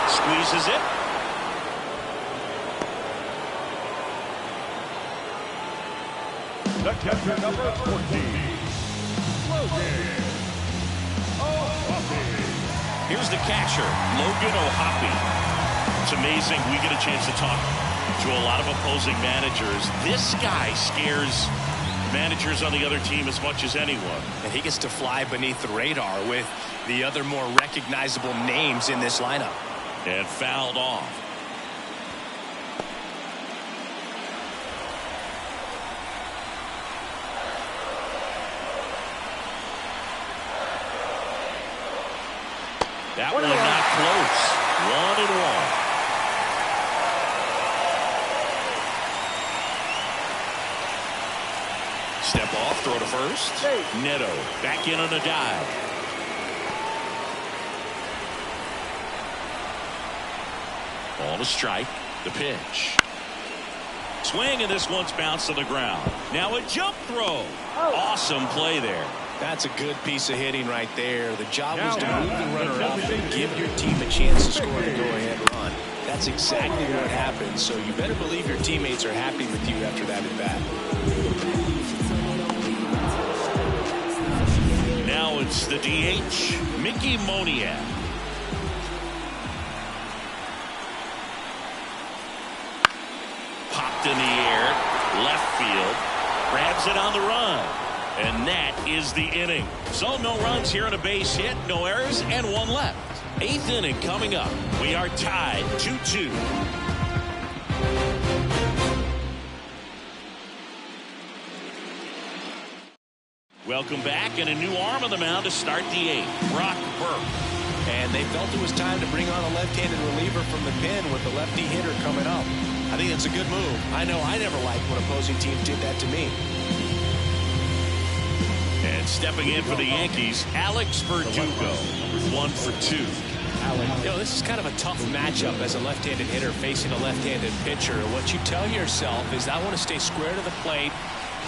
Squeezes it. The catcher, number 14, Logan O'Hoppe. Here's the catcher, Logan O'Hoppe. It's amazing. We get a chance to talk to a lot of opposing managers. This guy scares managers on the other team as much as anyone. And he gets to fly beneath the radar with the other more recognizable names in this lineup. And fouled off. That one not close. 1-1. Step off, throw to first. Neto back in on a dive. Ball to strike. The pitch. Swing, and this one's bounced to the ground. Now a jump throw. Awesome play there. That's a good piece of hitting right there. The job was to move the runner up and give your team a chance to score the go-ahead run. That's exactly what happened, so you better believe your teammates are happy with you after that at bat. Now it's the DH, Mickey Moniak. Popped in the air, left field, grabs it on the run. And that is the inning. So no runs here on a base hit, no errors, and one left. 8th inning coming up. We are tied 2-2. Welcome back, and a new arm on the mound to start the 8th. Brock Burke. And they felt it was time to bring on a left-handed reliever from the pen with the lefty hitter coming up. I think that's a good move. I know I never liked when opposing teams did that to me. And stepping in for the Yankees, Alex Verdugo, 1 for 2. You know, this is kind of a tough matchup as a left-handed hitter facing a left-handed pitcher. What you tell yourself is I want to stay square to the plate,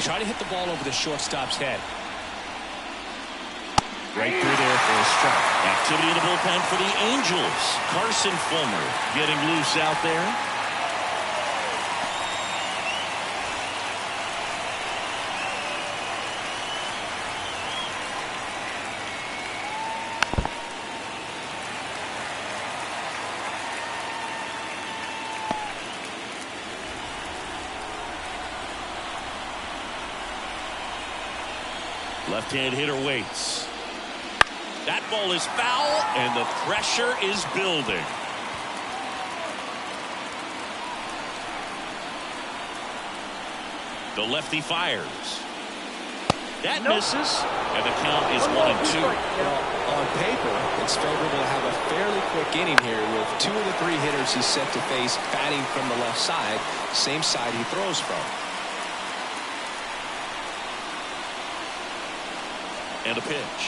try to hit the ball over the shortstop's head. Right through there for a strike. Activity in the bullpen for the Angels. Carson Fulmer getting loose out there. Left-hand hitter waits. That ball is foul, and the pressure is building. The lefty fires. That misses, and the count is 1-2. Well, on paper, it's favorable to have a fairly quick inning here with 2 of the 3 hitters he's set to face batting from the left side, same side he throws from. And a pitch.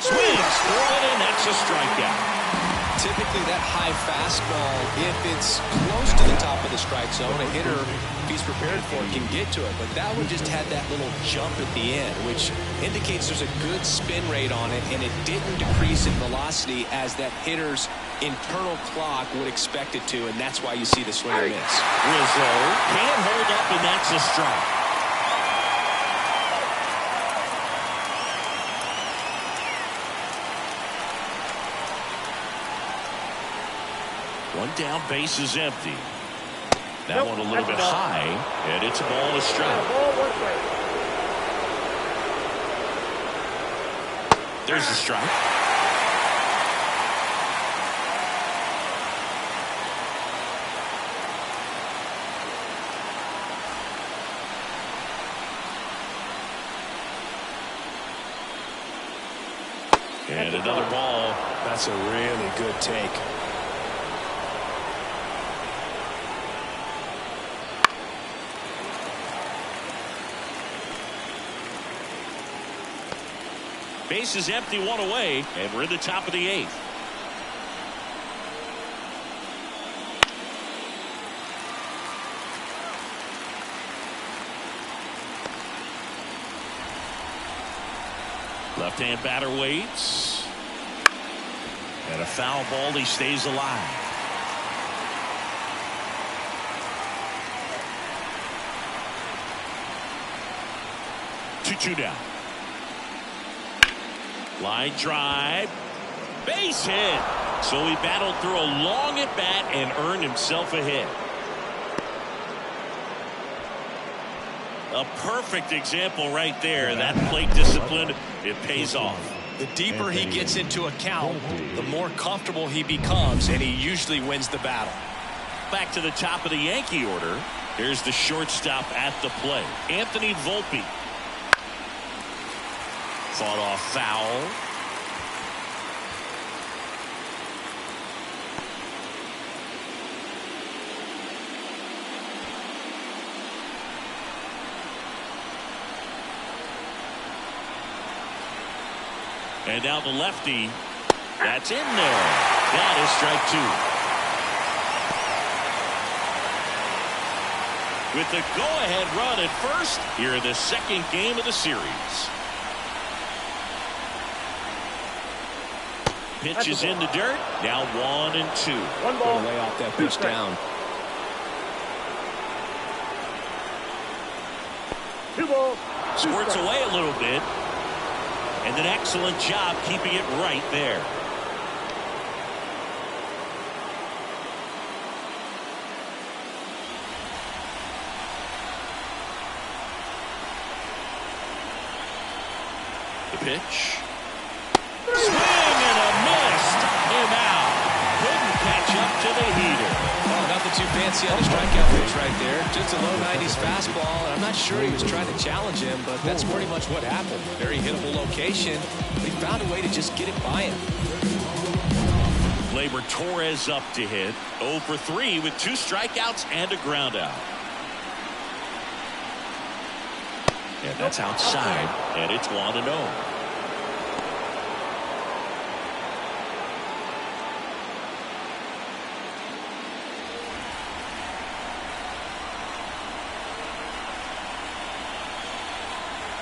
Swings through it, and that's a strikeout. Typically that high fastball, if it's close to the top of the strike zone, a hitter, if he's prepared for it, can get to it. But that one just had that little jump at the end, which indicates there's a good spin rate on it, and it didn't decrease in velocity as that hitter's internal clock would expect it to, and that's why you see the swing and miss. Rizzo can't hold up, and that's a strike. One down, base is empty. That one a little bit high, and it's a ball, a strike. There's the strike. And another ball. That's a really good take. Base is empty, one away, and we're in the top of the 8th. Left-hand batter waits. And a foul ball. He stays alive. Two down. Line drive. Base hit. So he battled through a long at bat and earned himself a hit. A perfect example right there. That plate discipline, it pays off. The deeper he gets into a count, the more comfortable he becomes, and he usually wins the battle. Back to the top of the Yankee order. Here's the shortstop at the plate, Anthony Volpe. Fought off foul. And now the lefty. That's in there. That is strike 2. With the go-ahead run at first, here in the second game of the series. Pitch is in the dirt. Now 1-2. One ball. Way off that pitch down. 2 balls. Squirts away a little bit. And an excellent job keeping it right there. The pitch. Swing and a miss. Him out. Couldn't catch up to the heater. Oh, nothing too fancy on the strikeout pitch right there. Just a low 90s fastball. I'm not sure he was trying to challenge him, but that's pretty much what happened. Very hittable location, but he found a way to just get it by him. Gleyber Torres up to hit. 0 for 3 with 2 strikeouts and a ground out. And that's outside, and it's 1-0.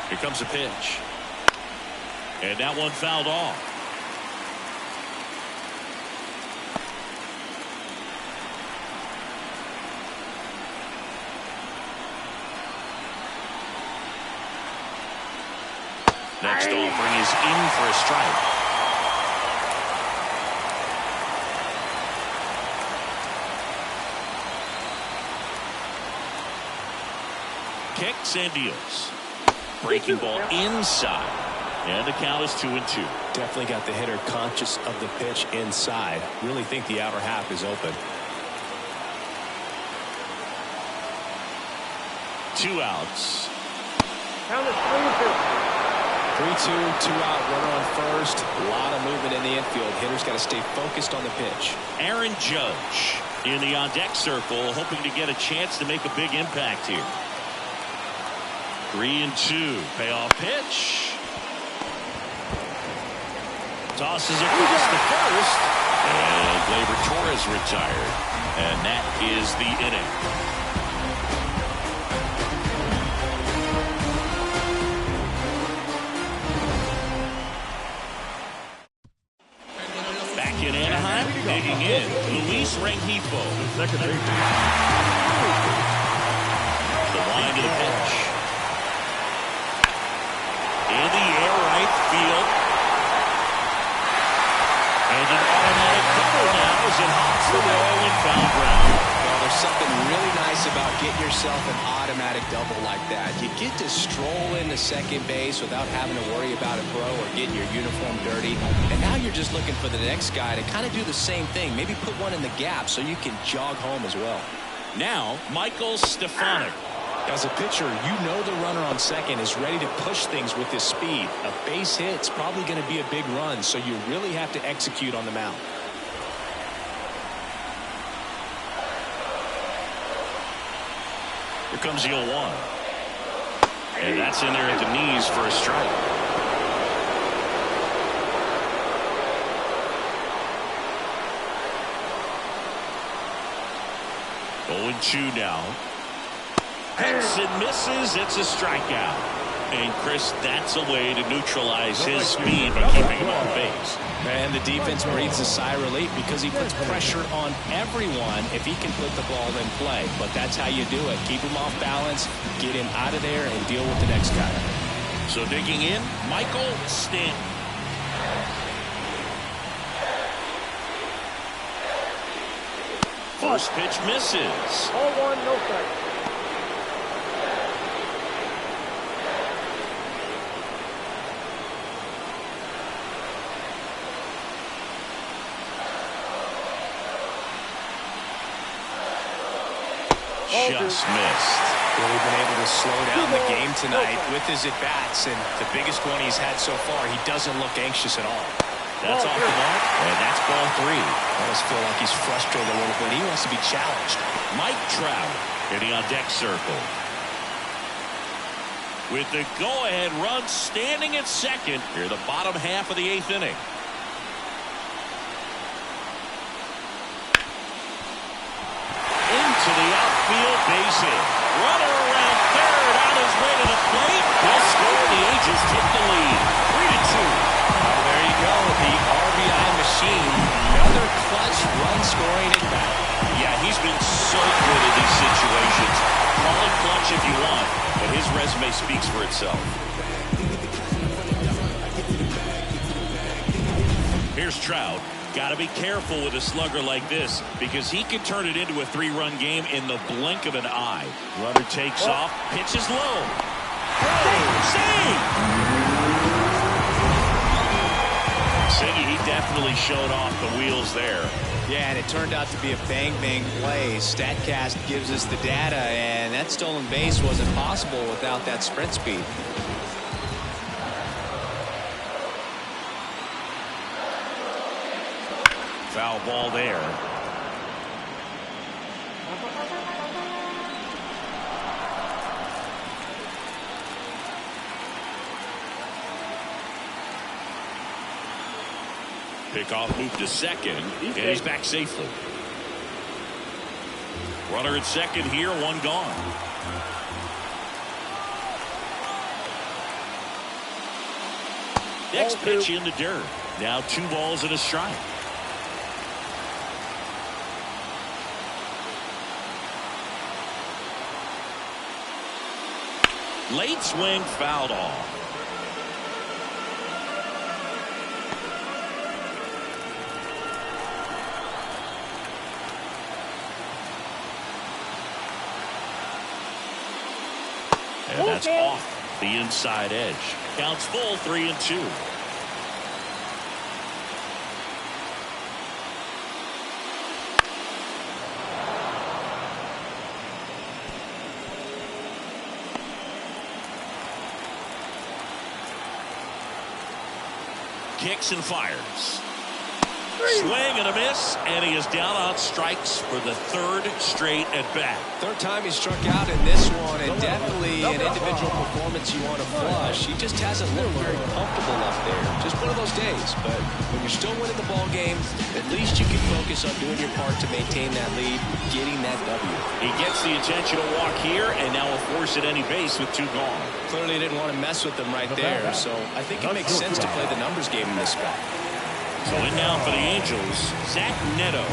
Here comes a pitch. And that one fouled off. Next offering is in for a strike. Kicks and deals. Breaking ball inside. And the count is 2-2. Definitely got the hitter conscious of the pitch inside. Really think the outer half is open. 2 outs. Count is 3-2. 3-2, 2 out, runner on first. A lot of movement in the infield. Hitter's got to stay focused on the pitch. Aaron Judge in the on-deck circle, hoping to get a chance to make a big impact here. 3-2. Payoff pitch. Tosses across the first. And Gleyber Torres retired. And that is the inning. Back in Anaheim, digging in, Luis Rengifo. The line to the pitch. In the air, right field. And an automatic double now as it hops the wall and foul ground. Well, there's something really nice about getting yourself an automatic double like that. You get to stroll into second base without having to worry about a throw or getting your uniform dirty. And now you're just looking for the next guy to kind of do the same thing. Maybe put one in the gap so you can jog home as well. Now, Michael Stefanik. As a pitcher, you know the runner on second is ready to push things with his speed. A base hit's probably going to be a big run, so you really have to execute on the mound. Here comes the 0-1. And that's in there at the knees for a strike. 0-2 now. Hits and misses. It's a strikeout. And Chris, that's a way to neutralize his speed by keeping him on base. And the defense breathes a sigh of relief because he puts pressure on everyone if he can put the ball in play. But that's how you do it. Keep him off balance, get him out of there, and deal with the next guy. So digging in, Michael Stanton. First pitch misses. 0-1, no strikes. Just missed. Really been able to slow down the game tonight with his at-bats, and the biggest one he's had so far, he doesn't look anxious at all. That's off the mark, and that's ball 3. I almost feel like he's frustrated a little bit. He wants to be challenged. Mike Trout hitting on deck circle. With the go-ahead run standing at second here, the bottom half of the 8th inning. Into the outfield, base hit. Runner around third, on his way to the plate. He'll score. The Angels take the lead, 3-2. There you go, the RBI machine. Another clutch run scoring at bat. Yeah, he's been so good in these situations. Call it clutch if you want, but his resume speaks for itself. Here's Trout. Got to be careful with a slugger like this because he could turn it into a 3-run game in the blink of an eye. Runner takes off, pitches low. Siggy, he definitely showed off the wheels there. Yeah, and it turned out to be a bang-bang play. StatCast gives us the data, and that stolen base wasn't possible without that sprint speed. Foul ball there. Pickoff move to second, and he's back safely. Runner at second here, one gone. Next pitch in the dirt. Now 2 balls and a strike. Late swing, fouled off. And that's off the inside edge. Counts full, 3-2. Kicks and fires. Swing and a miss, and he is down on strikes for the 3rd straight at bat. 3rd time he struck out in this one, and definitely an individual performance you want to flush. He just hasn't looked very comfortable up there. Just one of those days. But when you're still winning the ball game, at least you can focus on doing your part to maintain that lead, getting that W. He gets the intentional walk here, and now will force at any base with 2 gone. Clearly didn't want to mess with them right there, so I think it makes sense to play the numbers game in this spot. So in now for the Angels, Zach Neto.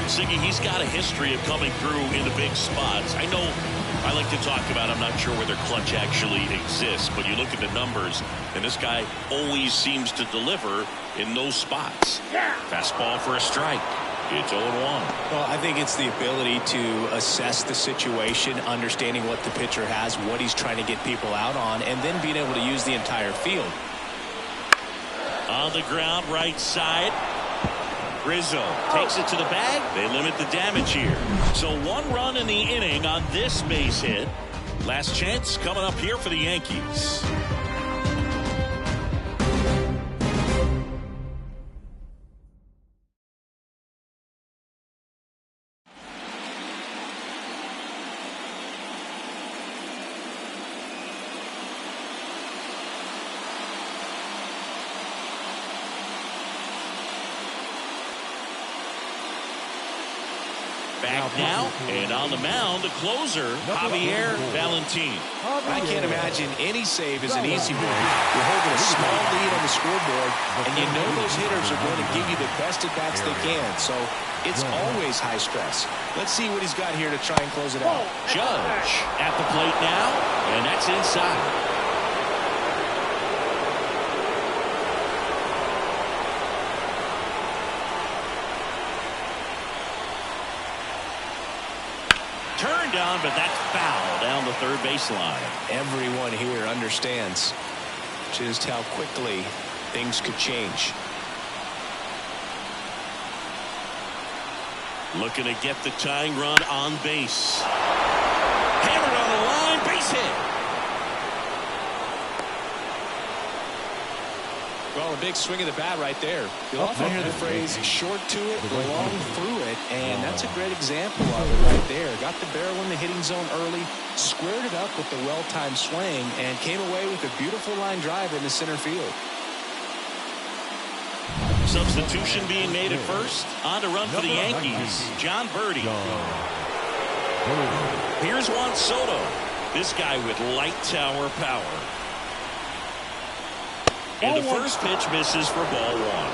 Siggy, he's got a history of coming through in the big spots. I know I like to talk about, I'm not sure whether clutch actually exists, but you look at the numbers, and this guy always seems to deliver in those spots. Fastball for a strike. It's 0-1. Well, I think it's the ability to assess the situation, understanding what the pitcher has, what he's trying to get people out on, and then being able to use the entire field. On the ground, right side. Rizzo takes it to the bag. They limit the damage here. So 1 run in the inning on this base hit. Last chance coming up here for the Yankees. Back now, and on the mound, the closer, Javier Valentin. I can't imagine any save is an easy one. You're holding a small lead on the scoreboard, and you know those hitters are going to give you the best at-bats they can, so it's always high stress. Let's see what he's got here to try and close it out. Judge at the plate now, and that's inside. Turned on, but that's foul down the third baseline. Everyone here understands just how quickly things could change. Looking to get the tying run on base. Hammered on the line, base hit. Well, a big swing of the bat right there. You'll often hear the phrase short to it, long through it, and that's a great example of it right there. Got the barrel in the hitting zone early, squared it up with the well-timed swing, and came away with a beautiful line drive in the center field. Substitution being made at first. On to run for the Yankees, John Birdie. Here's Juan Soto. This guy with light tower power. And the first pitch misses for ball one.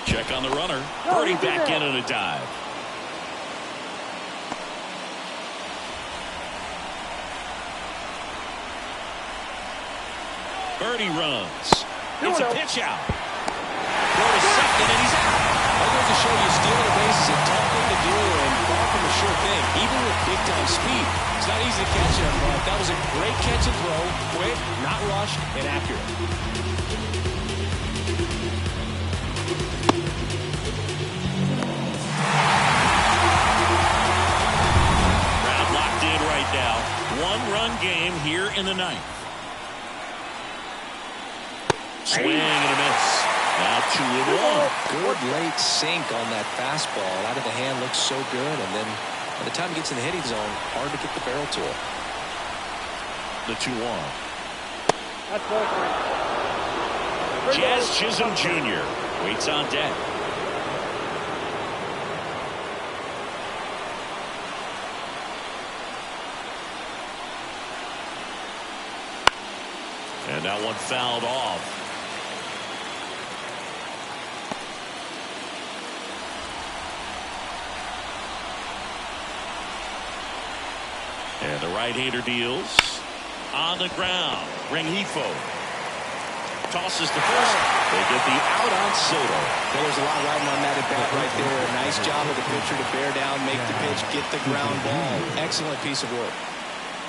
Check on the runner. Birdie back in on a dive. Birdie runs. It's a pitch out. Go to second, and he's out. That goes to show you stealing a base is a tough thing to do and far from a sure thing, even with big-time speed. It's not easy to catch him, but that was a great catch and throw. Quick, not rushed, and accurate. Crowd locked in right now. One-run game here in the ninth. Swing and a miss. Now 2-1. Good late sink on that fastball. Out of the hand looks so good, and then by the time he gets in the hitting zone, hard to get the barrel to it. The 2-1. That's ball three. Jazz Chisholm Jr. waits on deck. And that one fouled off. And the right-hander deals on the ground. Rengifo tosses to first. They get the out on Soto. Well, there's a lot riding on that at bat right there. Nice job of the pitcher to bear down, make the pitch, get the ground ball. Excellent piece of work.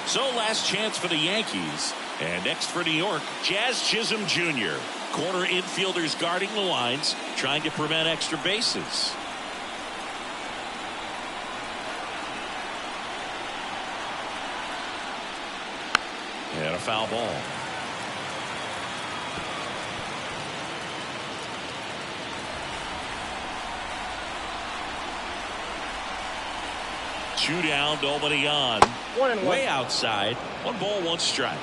So last chance for the Yankees. And next for New York, Jazz Chisholm Jr. Corner infielders guarding the lines, trying to prevent extra bases. And a foul ball. Two down, nobody on. Way outside. 1 ball, 1 strike.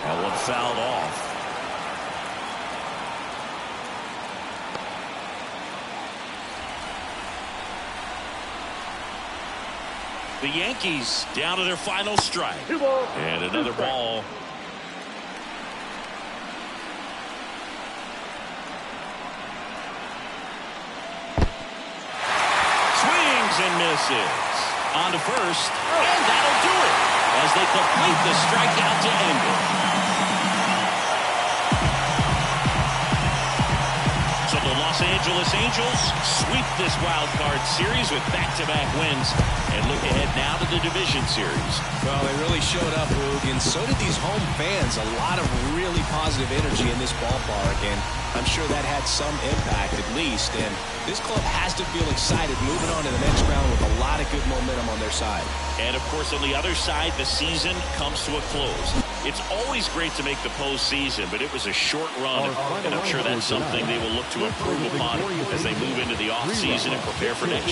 That one fouled off. The Yankees down to their final strike. And another ball. Swings and misses. On to first. And that'll do it as they complete the strikeout to end it. So the Los Angeles Angels sweep this wild card series with back-to-back wins and look ahead now to the division series. Well, they really showed up, Boog, and so did these home fans. A lot of really positive energy in this ballpark, and I'm sure that had some impact at least. And this club has to feel excited moving on to the next round with a lot of good momentum on their side. And, of course, on the other side, the season comes to a close. It's always great to make the postseason, but it was a short run, and I'm sure that's something they will look to improve upon as they move into the offseason and prepare for next